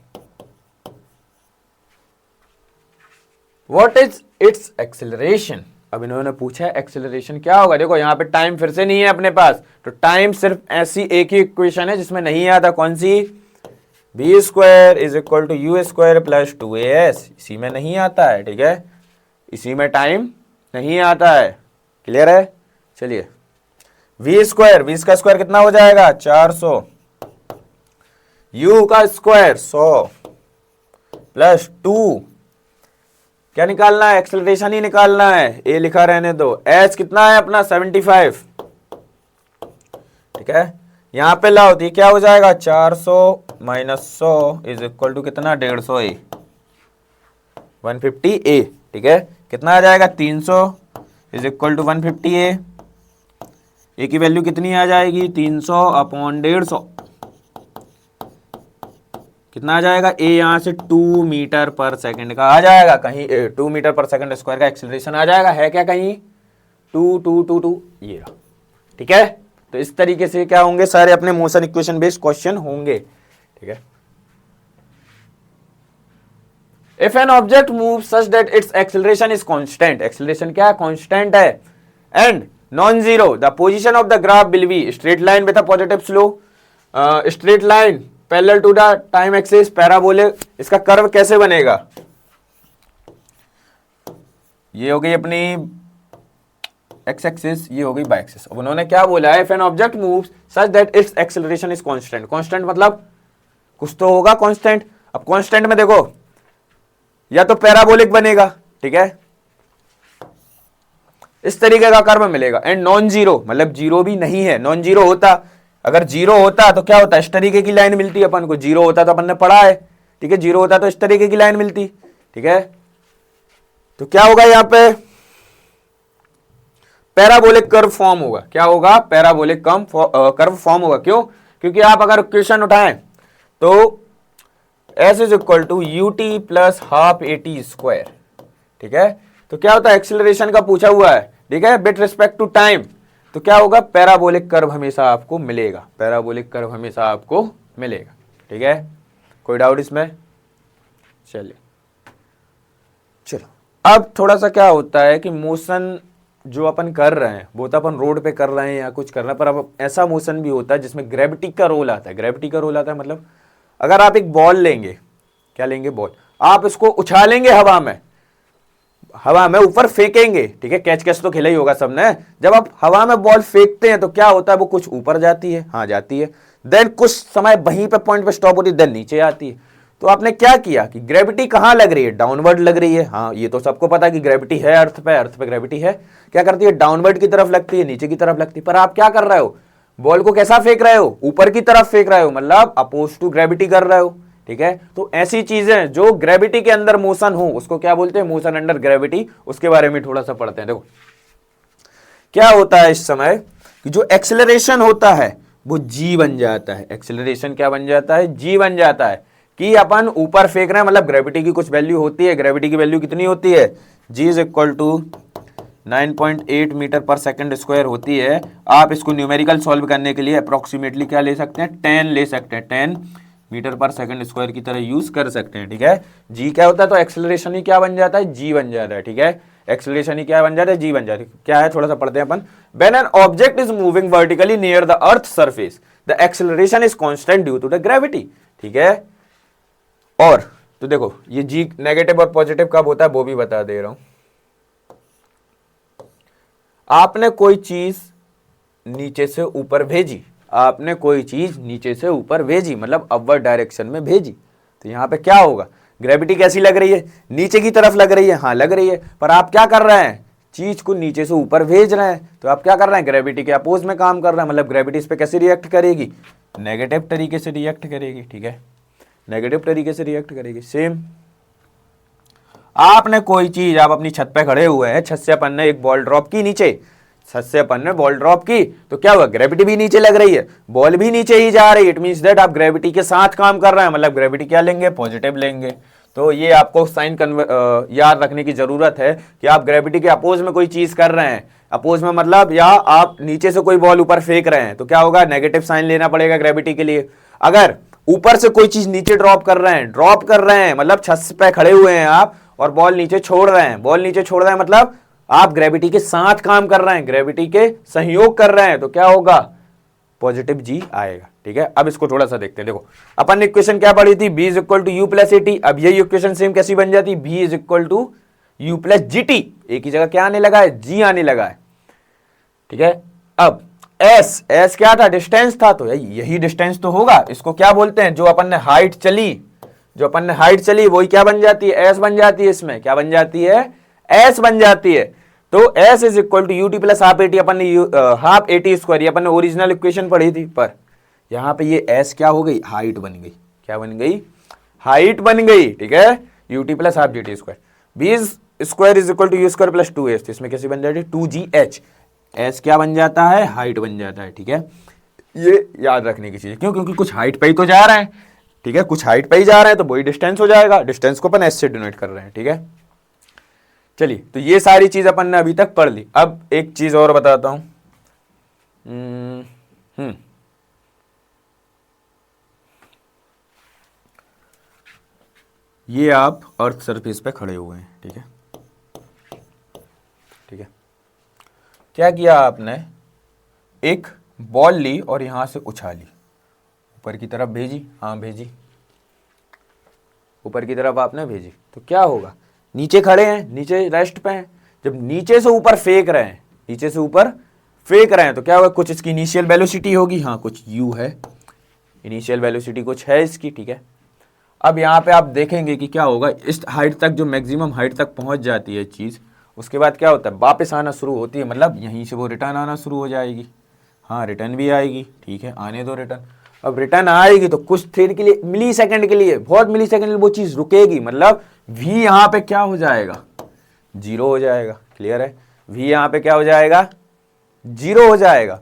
What is its acceleration? अब इन्होंने पूछा है एक्सेलरेशन क्या होगा। देखो यहाँ पे टाइम फिर से नहीं है अपने पास, तो टाइम सिर्फ ऐसी एक ही इक्वेशन है जिसमें नहीं आता। कौन सी? v square is equal to you square plus 2as। इसी में नहीं आता है। ठीक है, इसी में टाइम नहीं आता है। क्लियर है? चलिए, v स्क्वायर, v का स्क्वायर कितना हो जाएगा? 400। u का स्क्वायर 100 प्लस 2 क्या निकालना है, एक्सेलरेशन ही निकालना है। ए लिखा रहने दो। एच कितना है अपना 75, ठीक है। यहां पे लाओ तो क्या हो जाएगा 400 माइनस 100 इज इक्वल टू कितना 150 ए, 150 ए, ठीक है। कितना आ जाएगा 300 इज इक्वल टू 150 ए की वैल्यू कितनी आ जाएगी 300 अपॉन 150, कितना आ जाएगा ए यहां से 2 मीटर पर सेकंड का आ जाएगा, कहीं 2 मीटर पर सेकंड स्क्वायर का एक्सेलरेशन आ जाएगा, है क्या कहीं 2 ये रहा, ठीक है। तो इस तरीके से क्या होंगे सारे अपने मोशन इक्वेशन बेस्ड क्वेश्चन होंगे, ठीक है। If an object move such that its acceleration is constant, acceleration क्या है कांस्टेंट है, and non zero, the position of the graph will be straight line with a positive slope, straight line parallel to the time axis, parabolic. इसका curve कैसे बनेगा, ये हो गई अपनी एक्स एक्सिस, ये हो गई वाई एक्सिस। अब उन्होंने क्या बोला है, if an object moves such that its acceleration is constant, constant मतलब कुछ तो होगा कांस्टेंट। अब कांस्टेंट में देखो या तो पैराबोलिक बनेगा, ठीक है, इस तरीके का कर्व मिलेगा, एंड नॉन जीरो मतलब जीरो भी नहीं है। नॉन जीरो होता, अगर जीरो होता तो क्या होता, इस तरीके की लाइन मिलती है अपन को। जीरो होता तो अपन ने पढ़ा है, ठीक है, जीरो होता तो इस तरीके की लाइन मिलती, ठीक है। तो क्या होगा यहां पे पैराबोलिक कर्व फॉर्म होगा। क्या होगा, पैराबोलिक कर्व फॉर्म होगा। क्यों, क्योंकि आप अगर इक्वेशन उठाएं तो S is equal to U T plus half A T square, ठीक है। तो क्या होता है, एक्सेलरेशन का पूछा हुआ है, ठीक है, विद रिस्पेक्ट टू टाइम। तो क्या होगा, पैराबोलिक कर्व हमेशा आपको मिलेगा, पैराबोलिक कर्व हमेशा आपको मिलेगा, ठीक है। कोई डाउट इसमें, चलिए चलो। अब थोड़ा सा क्या होता है कि मोशन जो अपन कर रहे हैं वो तो अपन रोड पे कर रहे हैं या कुछ कर रहे हैं, पर अब ऐसा मोशन भी होता है जिसमें ग्रेविटी का रोल आता है। ग्रेविटी का रोल आता है मतलब अगर आप एक बॉल लेंगे, क्या लेंगे, बॉल, आप इसको उछालेंगे हवा में ऊपर फेंकेंगे, ठीक है, कैच कैच तो खेला ही होगा सबने। जब आप हवा में बॉल फेंकते हैं तो क्या होता है, वो कुछ ऊपर जाती है, हाँ जाती है, देन कुछ समय वहीं पे पॉइंट पे स्टॉप होती है, देन नीचे आती है। तो आपने क्या किया कि ग्रेविटी कहां लग रही है, डाउनवर्ड लग रही है। हाँ ये तो सबको पता है कि ग्रेविटी है अर्थ पे ग्रेविटी है, क्या करती है, डाउनवर्ड की तरफ लगती है, नीचे की तरफ लगती है। पर आप क्या कर रहे हो, बॉल को कैसा फेंक रहे हो, ऊपर की तरफ फेंक रहे हो, मतलब अपोज टू ग्रेविटी कर रहे हो, ठीक है। तो ऐसी चीजें जो ग्रेविटी के अंदर मोशन हो उसको क्या बोलते हैं, मोशन अंडर ग्रेविटी। उसके बारे में थोड़ा सा पढ़ते हैं। देखो क्या होता है इस समय कि जो एक्सेलरेशन होता है वो जी बन जाता है। एक्सेलरेशन क्या बन जाता है, जी बन जाता है कि अपन ऊपर फेंक रहे हैं, मतलब ग्रेविटी की कुछ वैल्यू होती है। ग्रेविटी की वैल्यू कितनी होती है, जी इज इक्वल टू 9.8 मीटर पर सेकंड स्क्वायर होती है। आप इसको न्यूमेरिकल सॉल्व करने के लिए अप्रोक्सीमेटली क्या ले सकते हैं, 10 ले सकते हैं, 10 मीटर पर सेकंड स्क्वायर की तरह यूज कर सकते हैं, ठीक है। जी क्या होता है, तो एक्सेलरेशन ही क्या बन जाता है, जी बन जाता है, ठीक है। एक्सेलरेशन ही क्या बन जाता है, जी बन जाता है। क्या है थोड़ा सा पढ़ते हैं अपन। When an object is moving vertically near the earth surface the acceleration is constant due to the gravity, ठीक है। और तो देखो ये जी नेगेटिव और पॉजिटिव कब होता है वो भी बता दे रहा हूं। आपने कोई चीज नीचे से ऊपर भेजी, आपने कोई चीज नीचे से ऊपर भेजी मतलब अपवर्ड डायरेक्शन में भेजी, तो यहां पे क्या होगा, ग्रेविटी कैसी लग रही है, नीचे की तरफ लग रही है, हाँ लग रही है। पर आप क्या कर रहे हैं, चीज को नीचे से ऊपर भेज रहे हैं, तो आप क्या कर रहे हैं, ग्रेविटी के अपोज में काम कर रहे हैं। मतलब ग्रेविटी इस पे कैसे रिएक्ट करेगी, नेगेटिव तरीके से रिएक्ट करेगी, ठीक है, नेगेटिव तरीके से रिएक्ट करेगी। सेम आपने कोई चीज, आप अपनी छत पे खड़े हुए हैं, छत से अपन ने एक बॉल ड्रॉप की नीचे, छत से अपन ने बॉल ड्रॉप की, तो क्या हुआ, ग्रेविटी भी नीचे लग रही है, बॉल भी नीचे ही जा रही है। इट मींस दैट आप ग्रेविटी के साथ काम कर रहे हैं, मतलब ग्रेविटी क्या लेंगे, पॉजिटिव लेंगे। तो ये आपको साइन याद रखने की जरूरत है कि आप ग्रेविटी के अपोज में कोई चीज कर रहे हैं, अपोज में मतलब या आप नीचे से कोई बॉल ऊपर फेंक रहे हैं, तो क्या होगा, नेगेटिव साइन लेना पड़ेगा ग्रेविटी के लिए। अगर ऊपर से कोई चीज नीचे ड्रॉप कर रहे हैं मतलब छत पे खड़े हुए हैं आप और बॉल नीचे छोड़ रहे हैं, बॉल नीचे छोड़ रहे हैं मतलब आप ग्रेविटी के साथ काम कर रहे हैं, ग्रेविटी के सहयोग कर रहे हैं, तो क्या होगा, पॉजिटिव जी आएगा, ठीक है। अब इसको थोड़ा सा देखते हैं। देखो अपन ने इक्वेशन क्या पढ़ी थी, b is equal to you plus A T. अब यही इक्वेशन सेम कैसी बन जाती, b is equal to you plus G T. एक ही जगह क्या आने लगा है, जी आने लगा है, ठीक है। अब s क्या था, डिस्टेंस था, तो यही डिस्टेंस तो होगा। इसको क्या बोलते हैं, जो अपन ने हाइट चली, जो अपन ने हाइट चली वही क्या बन जाती है, एस बन जाती है। इसमें क्या बन जाती है, एस बन जाती है। तो S is equal to UT plus half AT, अपन ने हाफ एटी स्क्वायर, ये अपन ने ओरिजिनल इक्वेशन पढ़ी थी, पर यहां पे ये एस क्या हो गई, हाइट बन गई। क्या बन गई, हाइट बन गई, ठीक है। U T plus half G T square, V square is equal to you square plus 2s, इसमें कैसे बन जाती है 2gh, एस क्या बन जाता है, हाइट बन जाता है, ठीक है। ये याद रखने की चीज है, क्यों, क्योंकि कुछ हाइट पे ही तो जा रहे हैं, ठीक है, कुछ हाइट पे ही जा रहे हैं तो वही डिस्टेंस हो जाएगा, डिस्टेंस को अपन एस से डिनोट कर रहे हैं, ठीक है। चलिए, तो ये सारी चीज अपन ने अभी तक पढ़ ली। अब एक चीज और बताता हूं। ये आप अर्थ सरफेस पे खड़े हुए हैं, ठीक है, ठीक है। क्या किया आपने, एक बॉल ली और यहां से उछाली, ऊपर की तरफ भेजी, हाँ भेजी, ऊपर की तरफ आपने भेजी, तो क्या होगा, नीचे खड़े हैं, नीचे रेस्ट पे हैं, जब नीचे से ऊपर फेंक रहे हैं, नीचे से ऊपर फेंक रहे हैं, तो क्या होगा, कुछ इसकी इनिशियल वेलोसिटी होगी, हाँ कुछ u है, इनिशियल वेलोसिटी कुछ है इसकी, ठीक है। अब यहाँ पे आप देखेंगे कि क्या होगा, इस हाइट तक, जो मैक्सिमम हाइट तक पहुंच जाती है चीज़, उसके बाद क्या होता है, वापस आना शुरू होती है, मतलब यहीं से वो रिटर्न आना शुरू हो जाएगी, हाँ रिटर्न भी आएगी, ठीक है, आने दो रिटर्न। अब रिटर्न आएगी तो कुछ देर के लिए, मिली सेकेंड के लिए, बहुत मिली सेकेंड के लिए वो चीज़ रुकेगी, मतलब v यहाँ पे क्या हो जाएगा, जीरो हो जाएगा, क्लियर है, v यहाँ पे क्या हो जाएगा, जीरो हो जाएगा,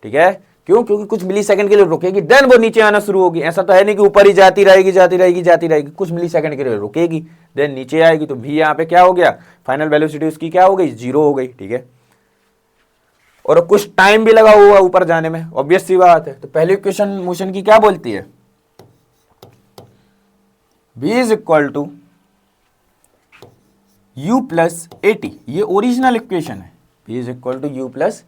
ठीक है। क्यों, क्योंकि कुछ मिली सेकंड के लिए रुकेगी, देन वो नीचे आना शुरू होगी। ऐसा तो है नहीं कि ऊपर ही जाती रहेगी, जाती रहेगी, जाती रहेगी, कुछ मिली सेकंड के लिए रुकेगी, देन नीचे आएगी, तो भी यहाँ पे क्या हो गया, फाइनल वेलोसिटी उसकी क्या हो गई, जीरो हो गई, ठीक है। और कुछ टाइम भी लगा हुआ ऊपर जाने में, ऑब्वियस सी बात है। तो पहली इक्वेशन मोशन की क्या बोलती है, v is equal to you plus A T, ये ओरिजिनल इक्वेशन है, v is equal to you plus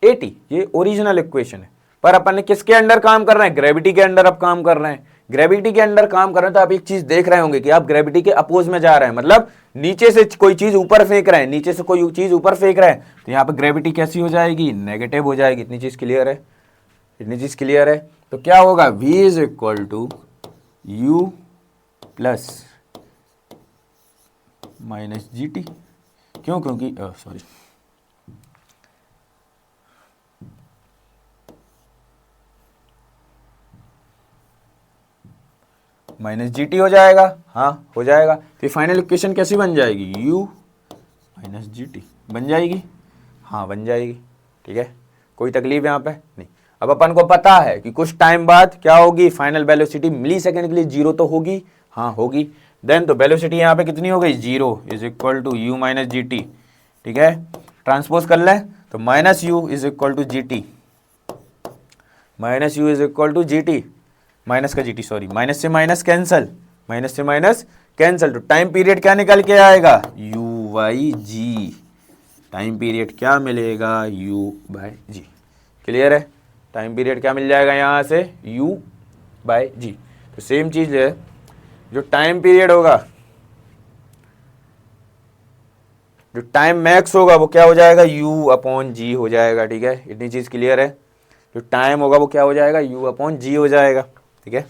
A T, ये ओरिजिनल इक्वेशन है। पर अपन ने किसके अंडर काम कर रहे हैं, ग्रेविटी के अंडर अब काम कर रहे हैं, ग्रेविटी के अंडर काम कर रहे हैं। तो आप एक चीज देख रहे होंगे कि आप ग्रेविटी के अपोज में जा रहे हैं, मतलब नीचे से कोई चीज ऊपर फेंक रहे हैं, नीचे से कोई चीज ऊपर फेंक रहे हैं, तो यहाँ पे ग्रेविटी कैसी हो जाएगी, नेगेटिव हो जाएगी। इतनी चीज क्लियर है, इतनी चीज क्लियर है। तो क्या होगा, v is equal to you plus minus G T, क्यों, क्योंकि सॉरी माइनस जी टी हो जाएगा, हाँ हो जाएगा। तो फाइनल इक्वेशन कैसी बन जाएगी, u माइनस जी टी बन जाएगी, हाँ बन जाएगी, ठीक है, कोई तकलीफ यहाँ पे नहीं। अब अपन को पता है कि कुछ टाइम बाद क्या होगी, फाइनल वेलोसिटी मिली सेकेंड के लिए जीरो तो होगी, हाँ होगी, देन तो वेलोसिटी यहाँ पे कितनी हो गई, zero is equal to U minus ji T, ठीक है। ट्रांसपोज कर लें तो minus you is equal to G T, minus you is equal to G T, minus का जीटी, सॉरी माइनस से माइनस कैंसल, माइनस से माइनस कैंसल, तो time period क्या निकल के आएगा, U by G, time period क्या मिलेगा, यू बाई जी, क्लियर है। टाइम पीरियड क्या मिल जाएगा यहाँ से, यू बाई जी। तो सेम चीज है, जो टाइम पीरियड होगा, जो टाइम मैक्स होगा वो क्या हो जाएगा, यू अपॉन जी हो जाएगा, ठीक है, इतनी चीज क्लियर है। जो टाइम होगा वो क्या हो जाएगा, यू अपॉन जी हो जाएगा, ठीक है।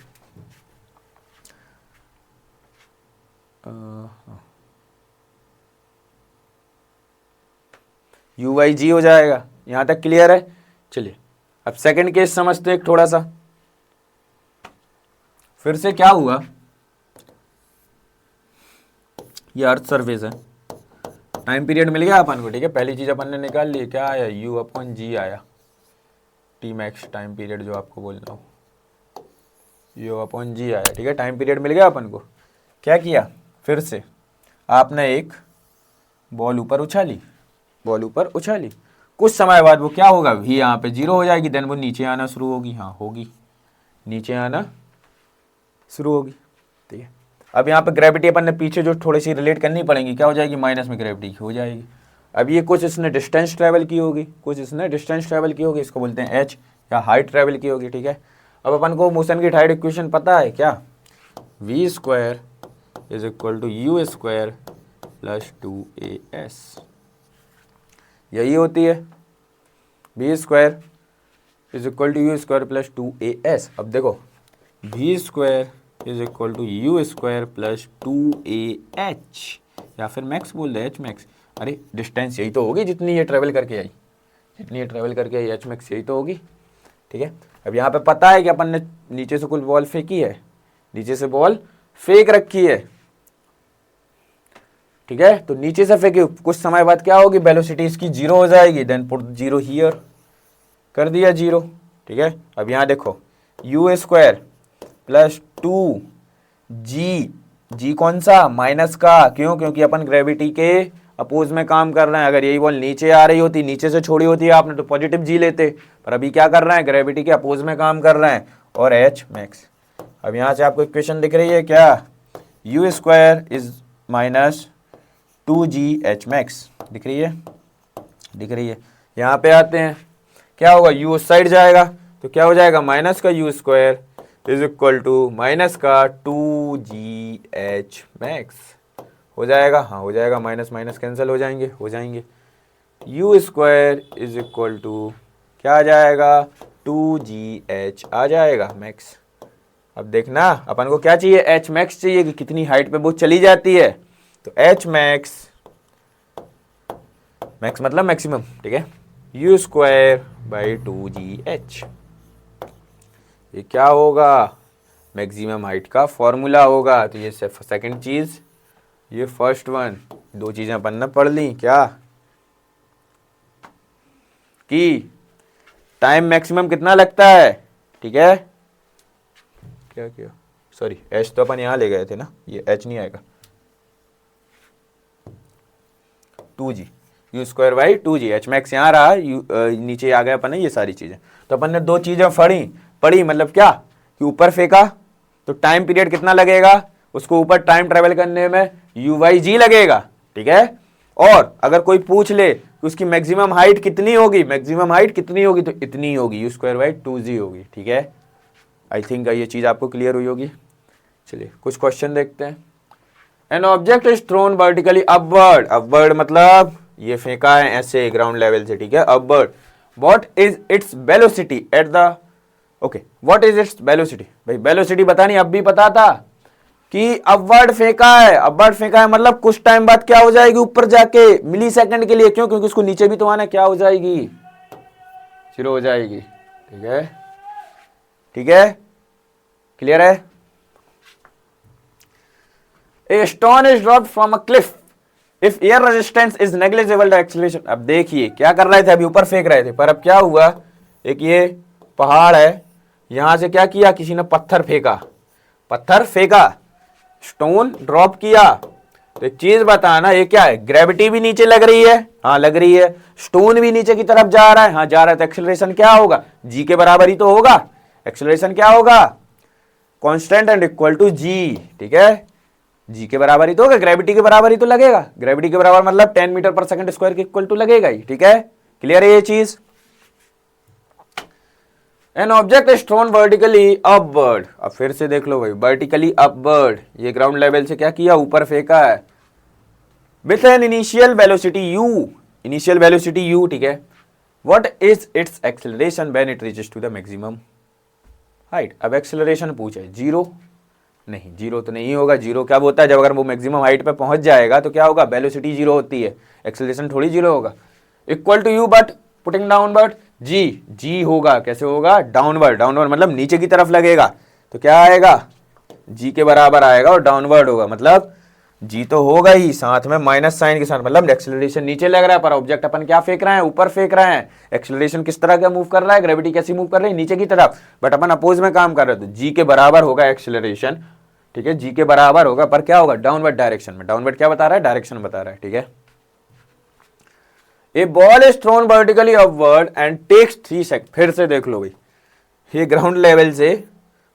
यू बाई जी हो जाएगा, यहां तक क्लियर है। चलिए अब सेकंड केस समझते हैं थोड़ा सा। फिर से क्या हुआ, ये अर्थ सरफेस है, टाइम पीरियड मिल गया अपन को, ठीक है। पहली चीज अपन ने निकाल ली, क्या आया, यू अपॉन जी आया, टी मैक्स टाइम पीरियड जो आपको बोल रहा हूँ, यू अपॉन जी आया, ठीक है, टाइम पीरियड मिल गया अपन को। क्या किया, फिर से आपने एक बॉल ऊपर उछाली, बॉल ऊपर उछाली, कुछ समय बाद वो क्या होगा, v यहाँ पे जीरो हो जाएगी, देन वो नीचे आना शुरू होगी, हाँ होगी, नीचे आना शुरू होगी, ठीक है। अब यहाँ पे ग्रेविटी अपन ने पीछे जो थोड़ी सी रिलेट करनी पड़ेगी, क्या हो जाएगी, माइनस में ग्रेविटी हो जाएगी। अब ये कुछ इसने डिस्टेंस ट्रैवल की होगी, कुछ इसने डिस्टेंस ट्रैवल की होगी, इसको बोलते हैं h, या हाइट ट्रैवल की होगी, ठीक है। अब अपन को मोशन की हाइट इक्वेशन पता है क्या, v square is equal to you square plus 2as, यही होती है, v square is equal to you square plus 2as। अब देखो v square is equal to you square plus 2AH, या फिर मैक्स बोल दे, एच मैक्स। अरे डिस्टेंस यही तो होगी जितनी ये ट्रेवल करके आई, जितनी ये ट्रेवल करके आई, एच मैक्स यही तो होगी। ठीक है, अब यहाँ पे पता है कि अपन ने नीचे से कुछ बॉल फेंकी है, नीचे से बॉल फेंक रखी है। ठीक है, तो नीचे से फेंकी, कुछ समय बाद क्या होगी, वेलोसिटी इसकी 0 हो जाएगी, देन पुट 0 हियर, कर दिया 0। ठीक है, अब यहाँ देखो यू स्क्वायर प्लस 2G, जी कौन सा, माइनस का, क्यों, क्योंकि अपन ग्रेविटी के अपोज में काम कर रहे हैं। अगर यही बॉल नीचे आ रही होती, नीचे से छोड़ी होती है आपने, तो पॉजिटिव जी लेते, पर अभी क्या कर रहे हैं, ग्रेविटी के अपोज में काम कर रहे हैं, और एच मैक्स। अब यहाँ से आपको इक्वेशन दिख रही है क्या, you square is minus 2GH max, दिख रही है, दिख रही है। यहाँ पे आते हैं, क्या होगा, यू उस साइड जाएगा, तो क्या हो जाएगा, माइनस का U square is equal to minus का 2GH मैक्स, हो जाएगा, हाँ हो जाएगा, माइनस माइनस कैंसिल हो जाएंगे, हो जाएंगे। U square is equal to क्या आ जाएगा, 2GH आ जाएगा मैक्स। अब देखना अपन को क्या चाहिए, एच मैक्स चाहिए कि कितनी हाइट पे वो चली जाती है, तो एच मैक्स, मैक्स मतलब मैक्सिमम। ठीक है, यू स्क्वायर बाई 2GH, ये क्या होगा, मैक्सिमम हाइट का फॉर्मूला होगा। तो ये सेकंड चीज, ये फर्स्ट वन, दो चीजें अपन ने पढ़ ली क्या, कि टाइम मैक्सिमम कितना लगता है। ठीक है, क्या किया, सॉरी एच तो अपन यहां ले गए थे ना, ये एच नहीं आएगा, 2G, you square by 2G, h max यहाँ रहा, नीचे आ गया अपन ने ये सारी चीजें। तो अपन ने दो चीजें पढ़ी मतलब क्या, कि ऊपर फेंका तो टाइम पीरियड कितना लगेगा, उसको ऊपर टाइम ट्रेवल करने में u/g लगेगा। ठीक है, और अगर कोई पूछ ले कि उसकी मैक्सिमम हाइट कितनी होगी, मैक्सिमम हाइट कितनी होगी, तो इतनी होगी, यू स्क्वायर बाई 2G होगी। ठीक है, आई थिंक ये चीज आपको क्लियर हुई होगी। चलिए कुछ क्वेश्चन देखते हैं। N object is thrown vertically upward, upward मतलब ये फेंका है ऐसे ग्राउंड लेवल से। ठीक है, upward, what is its velocity at the, okay what is its velocity, भाई वेलोसिटी पता नहीं, अब भी पता था कि अपवर्ड फेंका है, अपवर्ड फेंका है मतलब कुछ टाइम बाद क्या हो जाएगी, ऊपर जाके मिली सेकंड के लिए, क्यों, क्योंकि उसको नीचे भी तो आना, क्या हो जाएगी, 0 हो जाएगी। ठीक है, ठीक है, क्लियर है। A stone is dropped from a cliff. If air resistance is negligible, the acceleration. अब देखिए क्या कर रहे थे, अभी ऊपर फेंक रहे थे, पर अब क्या हुआ, एक ये पहाड़ है, यहां से क्या किया, किसी ने पत्थर फेंका, पत्थर फेंका, स्टोन ड्रॉप किया। तो एक चीज बताना, ये क्या है, ग्रेविटी भी नीचे लग रही है, हाँ लग रही है, स्टोन भी नीचे की तरफ जा रहा है, हाँ जा रहा है, तो एक्सेलरेशन क्या होगा, जी के बराबर ही तो होगा। एक्सेलरेशन क्या होगा, कांस्टेंट एंड इक्वल टू जी। ठीक है, जी के बराबर ही तो होगा, ग्रेविटी के बराबर ही तो लगेगा, ग्रेविटी के बराबर मतलब 10 मीटर पर सेकंड स्क्वायर के इक्वल टू लगेगा ही। ठीक है, क्लियर है ये चीज। An object is thrown vertically upward, अब फिर से देख लो भाई, वर्टिकली अपवर्ड, ये ग्राउंड लेवल से क्या किया, ऊपर फेंका है, with an initial velocity u, initial velocity u। ठीक है, what is its acceleration when it reaches to the maximum height. अब एक्सेलरेशन पूछा है, 0 नहीं, 0 तो नहीं होगा, 0 क्या होता है, जब अगर वो मैक्सिमम हाइट पे पहुंच जाएगा तो क्या होगा, वेलोसिटी 0 होती है, एक्सेलरेशन थोड़ी 0 होगा। Equal to u but putting downward G होगा, कैसे होगा, डाउनवर्ड, डाउनवर्ड मतलब नीचे की तरफ लगेगा, तो क्या आएगा, जी के बराबर आएगा, और डाउनवर्ड होगा मतलब जी तो होगा ही, साथ में माइनस साइन के साथ, मतलब एक्सेलरेशन नीचे लग रहा है, पर ऑब्जेक्ट अपन क्या फेंक रहे हैं, ऊपर फेंक रहे हैं। एक्सेलरेशन किस तरह का मूव कर रहा है, ग्रेविटी कैसी मूव कर रही है, नीचे की तरफ, बट अपन अपोज में काम कर रहे हैं, तो जी के बराबर होगा एक्सेलरेशन। ठीक है, जी के बराबर होगा, पर क्या होगा, डाउनवर्ड डायरेक्शन में। डाउनवर्ड क्या बता रहा है, डायरेक्शन बता रहा है। ठीक है, a ball is thrown vertically upward and takes 3 second, फिर से देख लो भाई, ये ग्राउंड लेवल से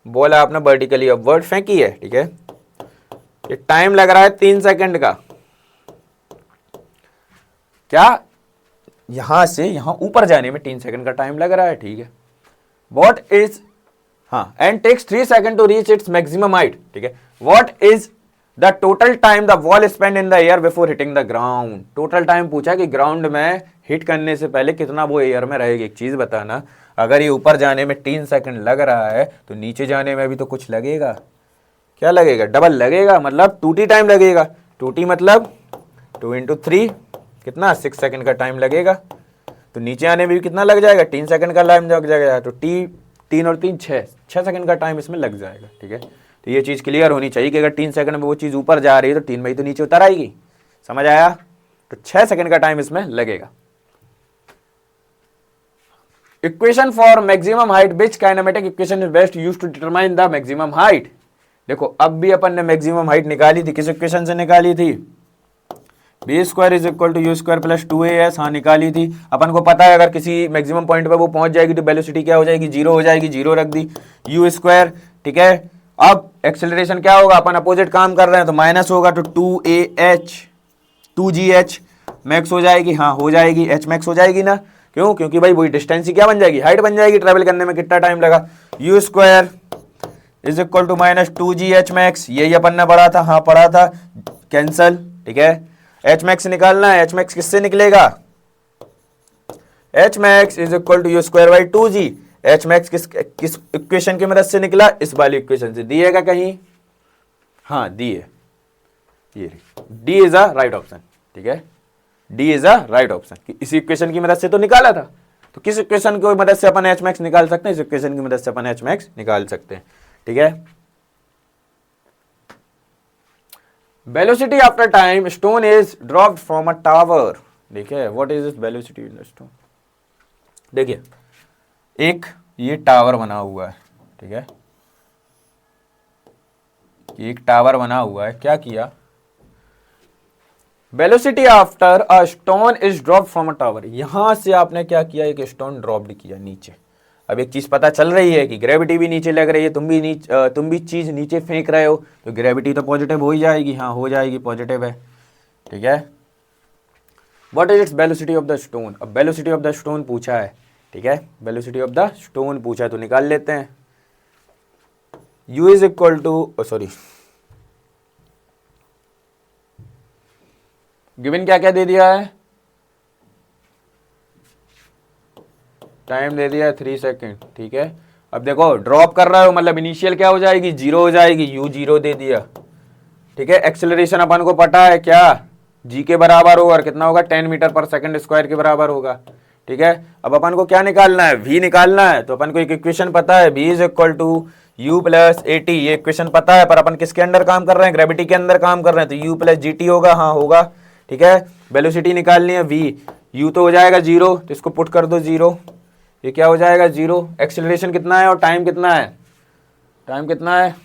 बॉल आपने वर्टिकली अपवर्ड फेंकी है। ठीक है, ये टाइम लग रहा है 3 सेकंड का, क्या, यहां से यहां ऊपर जाने में 3 सेकंड का टाइम लग रहा है। ठीक है, व्हाट इज, हाँ, and takes 3 second to reach its maximum height. ठीक है, what is the total time the ball spend in the air before hitting the ground. Total time पूछा कि ग्राउंड में हिट करने से पहले कितना वो एयर में रहेगी। एक चीज बताना, अगर ये ऊपर जाने में 3 सेकंड लग रहा है तो नीचे जाने में भी तो कुछ लगेगा, क्या लगेगा, डबल लगेगा, मतलब 2t टाइम लगेगा। 2t मतलब 2 × 3 कितना 6 सेकंड का टाइम लगेगा। तो नीचे आने में भी कितना लग जाएगा, 3 सेकंड का टाइम लग जाएगा। तो टी 3 और 3 6 सेकंड का टाइम इसमें लग जाएगा। ठीक है, तो ये चीज़ क्लियर होनी चाहिए कि अगर 3 सेकंड में वो चीज़ ऊपर जा रही है तो 3 में ही तो नीचे उतर आएगी। समझ आया? तो 6 सेकंड का टाइम इसमें लगेगा। Equation for maximum height, which kinematic equation is best use to determine the maximum height. देखो अब भी अपन ने मैक्सिमम हाइट निकाली थी, किस इक्वेशन से निकाली थी, v square is equal to you square plus 2as, हाँ निकाली थी। अपन को पता है अगर किसी मैक्सिमम पॉइंट पे वो पहुंच जाएगी तो वेलोसिटी क्या हो जाएगी, जीरो हो जाएगी, जीरो रख दी, यू स्क्वायर। ठीक है, अब एक्सेलरेशन क्या होगा, अपन अपोजिट काम कर रहे हैं तो माइनस होगा, तो 2ah 2gh मैक्स हो जाएगी, हाँ हो जाएगी, h मैक्स हो जाएगी ना, क्यों, क्योंकि भाई वही डिस्टेंस ही क्या बन जाएगी, हाइट बन जाएगी। ट्रेवल करने में कितना टाइम लगा, u square is equal to minus 2gh max, यही अपन ने पढ़ा था, हाँ पढ़ा था, कैंसल। ठीक है, एच मैक्स निकालना है, एच मैक्स किससे निकलेगा, h max is equal to you square by 2g। H max किस इक्वेशन की मदद से निकला, इस वाली इक्वेशन से। दिएगा कहीं, हाँ दिए, ये D is a right option. ठीक है, D is a right option, इसी इक्वेशन की मदद से तो निकाला था। तो किस इक्वेशन की मदद से अपन एच मैक्स निकाल सकते हैं, इस इक्वेशन की मदद से अपन एच मैक्स निकाल सकते हैं। ठीक है, velocity after time stone is dropped from a tower. देखिए what is this velocity in the stone. देखिए एक ये टावर बना हुआ है, ठीक है, एक टावर बना हुआ है, क्या किया, velocity after a stone is drop from a tower, यहां से आपने क्या किया, एक स्टोन ड्रॉप्ड किया नीचे। अब एक चीज पता चल रही है कि ग्रेविटी भी नीचे लग रही है, तुम भी चीज नीचे फेंक रहे हो तो ग्रेविटी तो पॉजिटिव हो ही जाएगी, हाँ हो जाएगी, पॉजिटिव है। ठीक है, what is its velocity of the stone, अब वेलोसिटी ऑफ द स्टोन पूछा है। ठीक है, वेलोसिटी ऑफ द स्टोन पूछा है तो निकाल लेते हैं। u is equal to, sorry given क्या क्या दे दिया है, टाइम दे दिया है 3 सेकेंड। ठीक है, अब देखो ड्रॉप कर रहा हो मतलब इनिशियल क्या हो जाएगी, जीरो हो जाएगी, u जीरो दे दिया। ठीक है, एक्सेलरेशन अपन को पता है क्या, g के बराबर होगा, और कितना होगा 10 मीटर पर सेकंड स्क्वायर के बराबर होगा। ठीक है, अब अपन को क्या निकालना है, v निकालना है, तो अपन को एक इक्वेशन पता है, v is equal to you plus A T, ये इक्वेशन पता है, पर अपन किसके अंदर काम कर रहे हैं, ग्रेविटी के अंदर काम कर रहे हैं, तो u प्लस जी टी होगा, हाँ होगा। ठीक है, वेलोसिटी निकालनी है v, u तो हो जाएगा जीरो, तो इसको पुट कर दो जीरो, ये क्या हो जाएगा जीरो। एक्सेलरेशन कितना है और टाइम कितना है, टाइम कितना है,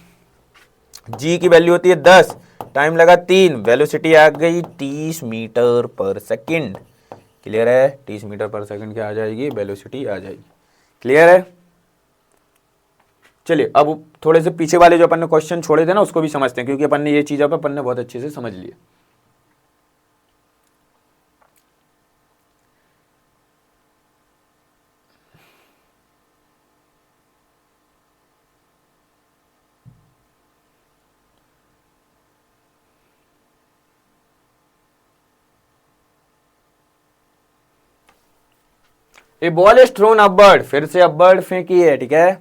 g की वैल्यू होती है 10, टाइम लगा 3, वेलोसिटी आ गई 30 मीटर पर सेकंड। क्लियर है, 30 मीटर पर सेकंड क्या आ जाएगी, वेलोसिटी आ जाएगी। क्लियर है, चलिए अब थोड़े से पीछे वाले जो अपन ने क्वेश्चन छोड़े थे ना उसको भी समझते हैं, क्योंकि अपन ने ये चीज अपन ने बहुत अच्छे से समझ लिया। A ball is thrown upward, फिर से अपवर्ड फेंकी है। ठीक है,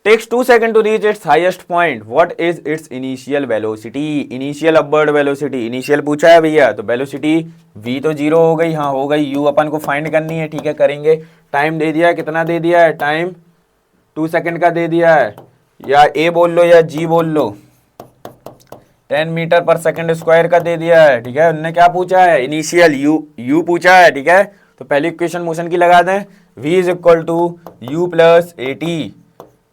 takes 2 second to reach its highest point, what is its initial velocity, initial upward velocity, initial पूछा है भैया, तो वेलोसिटी v तो जीरो हो गई, हाँ हो गई, u अपन को फाइंड करनी है। ठीक है, करेंगे। टाइम दे दिया है, कितना दे दिया है, टाइम 2 सेकंड का दे दिया है, या a बोल लो या g बोल लो, 10 मीटर पर सेकंड स्क्वायर का दे दिया है। ठीक है, उन्होंने क्या पूछा है, इनिशियल u पूछा है। ठीक है, तो पहली इक्वेशन मोशन की लगा दें, v is equal to you plus A t,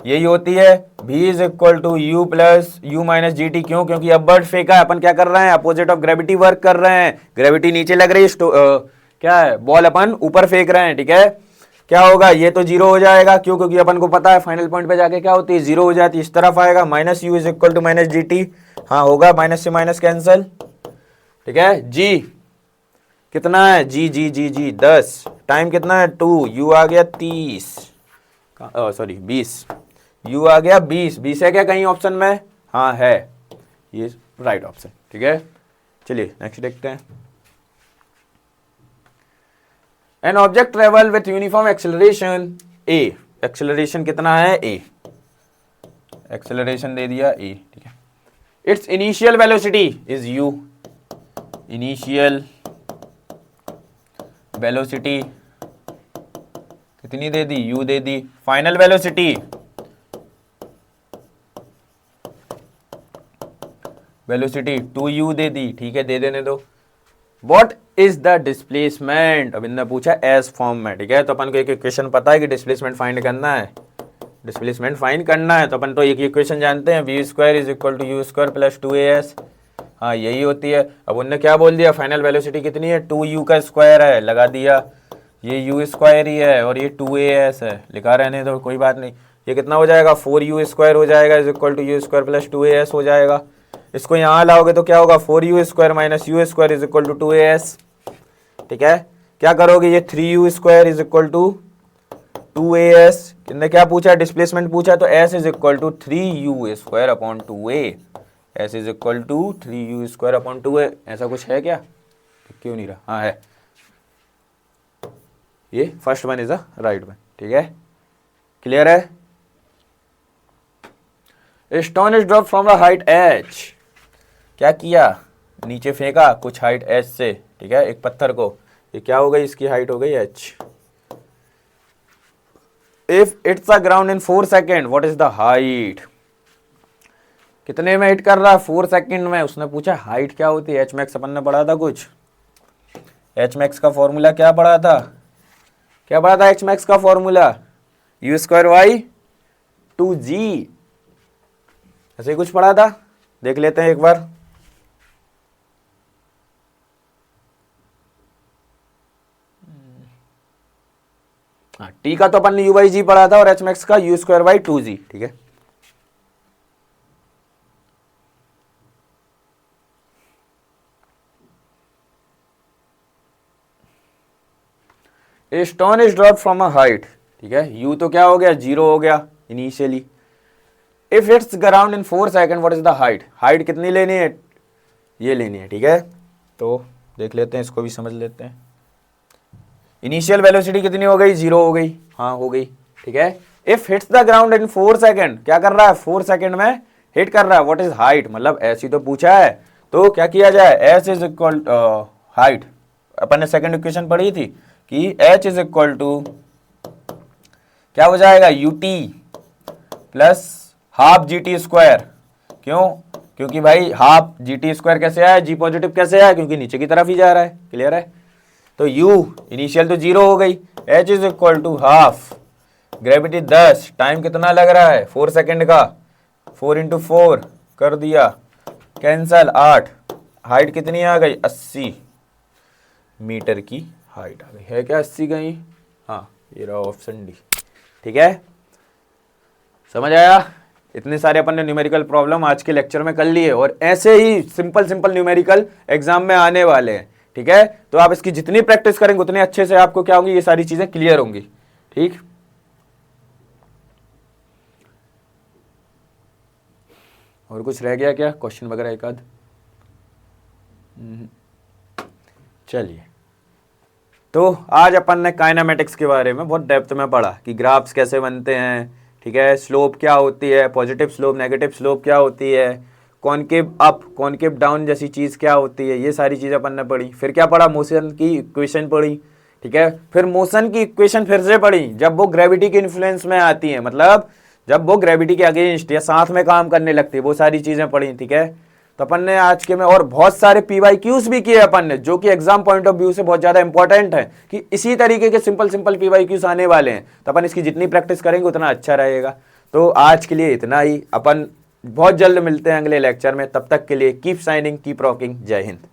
यही होती है v is equal to you plus u minus G T. क्यों, क्योंकि अपवर्ड फेंका है, अपन क्या कर रहे हैं, अपोजिट ऑफ ग्रेविटी वर्क कर रहे हैं, ग्रेविटी नीचे लग रही है, क्या है, बॉल अपन ऊपर फेंक रहे हैं। ठीक है, क्या होगा, ये तो जीरो हो जाएगा, क्यों, क्योंकि अपन को पता है फाइनल पॉइंट पे जाके क्या होती है, जीरो हो जाती है, इस तरफ आएगा, minus you is equal to minus ji t, हाँ होगा, माइनस से माइनस कैंसल। ठीक है, जी कितना है, जी 10, टाइम कितना है 2, यू आ गया 30, सॉरी 20, यू आ गया 20 है क्या कहीं ऑप्शन में, हाँ है, ये राइट ऑप्शन। ठीक है, चलिए नेक्स्ट देखते हैं। An object travel with uniform acceleration A, acceleration कितना है a, एक्सेलरेशन दे दिया e, ठीक है। It's initial velocity is u, initial velocity कितनी दे दी, u दे दी। फाइनल वेलोसिटी, वेलोसिटी 2u दे दी, ठीक है, दे देने दो। What is the displacement, अब इन्होंने पूछा एस फॉर्म में, ठीक है। तो अपन को एक इक्वेशन पता है कि डिस्प्लेसमेंट फाइंड करना है, डिस्प्लेसमेंट फाइंड करना है, तो अपन तो एक इक्वेशन जानते हैं, v square is equal to you square plus 2as, हाँ यही होती है। अब उन्होंने क्या बोल दिया, फाइनल वेलोसिटी कितनी है, 2u का स्क्वायर है, लगा दिया, ये यू स्क्वायर ही है और ये 2as है, लिखा रहने दो, कोई बात नहीं। ये कितना हो जाएगा, 4u स्क्वायर हो जाएगा is equal to you square plus 2as हो जाएगा। इसको यहाँ लाओगे तो क्या होगा, 4u square minus u square is equal to 2as, ठीक है। क्या करोगे, ये 3u square is equal to 2as, किसने क्या पूछा, डिस्प्लेसमेंट पूछा, तो s is equal to 3u square upon 2a, s is equal to 3u square upon 2a। ऐसा कुछ है क्या, क्यों नहीं रहा, हाँ है, ये first one is a right one, ठीक है, क्लियर है। Stone is drop from the height h, क्या किया, नीचे फेंका कुछ हाइट h से, ठीक है, एक पत्थर को, ये क्या हो गई, इसकी हाइट हो गई h। If it's a ground in 4 second what is the height, कितने में हिट कर रहा है, 4 सेकेंड में। उसने पूछा हाइट क्या होती है, h मैक्स अपन ने पढ़ा था कुछ, h मैक्स का फॉर्मूला क्या पढ़ा था, क्या पढ़ा था h मैक्स का formula, u square by 2g, ऐसे ही कुछ पढ़ा था, देख लेते हैं एक बार। हाँ, t का तो अपन ने u बाई जी पढ़ा था और h मैक्स का u स्क्वायर बाई 2g, ठीक है। A stone is drop from a height, ठीक है, u तो क्या हो गया, 0 हो गया initially. If it's ground in 4 second what is the height, height कितनी लेनी है, ये लेनी है, ठीक है। तो देख लेते हैं, इसको भी समझ लेते हैं। इनिशियल वेलोसिटी कितनी हो गई, 0 हो गई, हाँ हो गई, ठीक है। If hits the ground in 4 second, क्या कर रहा है, 4 सेकेंड में हिट कर रहा है, व्हाट इज हाइट, मतलब ऐसी तो पूछा है, तो क्या किया जाए, एस इज इक्वल हाइट, अपन ने सेकेंड इक्वेशन पढ़ी थी कि h इज इक्वल टू क्या हो जाएगा, ut plus half G T square, क्यों, क्योंकि भाई हाफ जी टी स्क्वायर कैसे आया, जी पॉजिटिव कैसे आया, क्योंकि नीचे की तरफ ही जा रहा है, क्लियर है। तो u इनिशियल तो 0 हो गई, h is equal to half, gravity 10, time कितना लग रहा है 4 सेकेंड का, 4 इंटू 4 कर दिया, कैंसल 8, हाइट कितनी आ गई 80 मीटर की हाइट आ गई, है क्या 80 कहीं, हाँ ये रहा ऑप्शन डी, ठीक है। समझ आया, इतने सारे अपन ने न्यूमेरिकल प्रॉब्लम आज के लेक्चर में कर लिए और ऐसे ही सिंपल सिंपल न्यूमेरिकल एग्जाम में आने वाले हैं, ठीक है। तो आप इसकी जितनी प्रैक्टिस करेंगे उतने अच्छे से आपको क्या होंगी, ये सारी चीजें क्लियर होंगी, ठीक। और कुछ रह गया क्या, क्वेश्चन वगैरह एक आध, चलिए। तो आज अपन ने काइनेमेटिक्स के बारे में बहुत डेप्थ में पढ़ा कि ग्राफ्स कैसे बनते हैं, ठीक है, स्लोप क्या होती है, पॉजिटिव स्लोप नेगेटिव स्लोप क्या होती है, कॉनकेव अप कॉनकेव डाउन जैसी चीज़ क्या होती है, ये सारी चीज़ें अपन ने पढ़ी। फिर क्या पढ़ा, मोशन की इक्वेशन पढ़ी, ठीक है। फिर मोशन की इक्वेशन फिर से पढ़ी जब वो ग्रेविटी के इन्फ्लुएंस में आती है, मतलब जब वो ग्रेविटी के अगेंस्ट या साथ में काम करने लगती है, वो सारी चीज़ें पढ़ी, ठीक है। तो अपन ने आज के में और बहुत सारे PYQs भी किए अपन ने, जो कि एग्जाम पॉइंट ऑफ व्यू से बहुत ज़्यादा इंपॉर्टेंट है कि इसी तरीके के सिंपल सिंपल PYQs आने वाले हैं। तो अपन इसकी जितनी प्रैक्टिस करेंगे उतना अच्छा रहेगा। तो आज के लिए इतना ही, अपन बहुत जल्द मिलते हैं अगले लेक्चर में, तब तक के लिए कीप साइनिंग, कीप रॉकिंग, जय हिंद।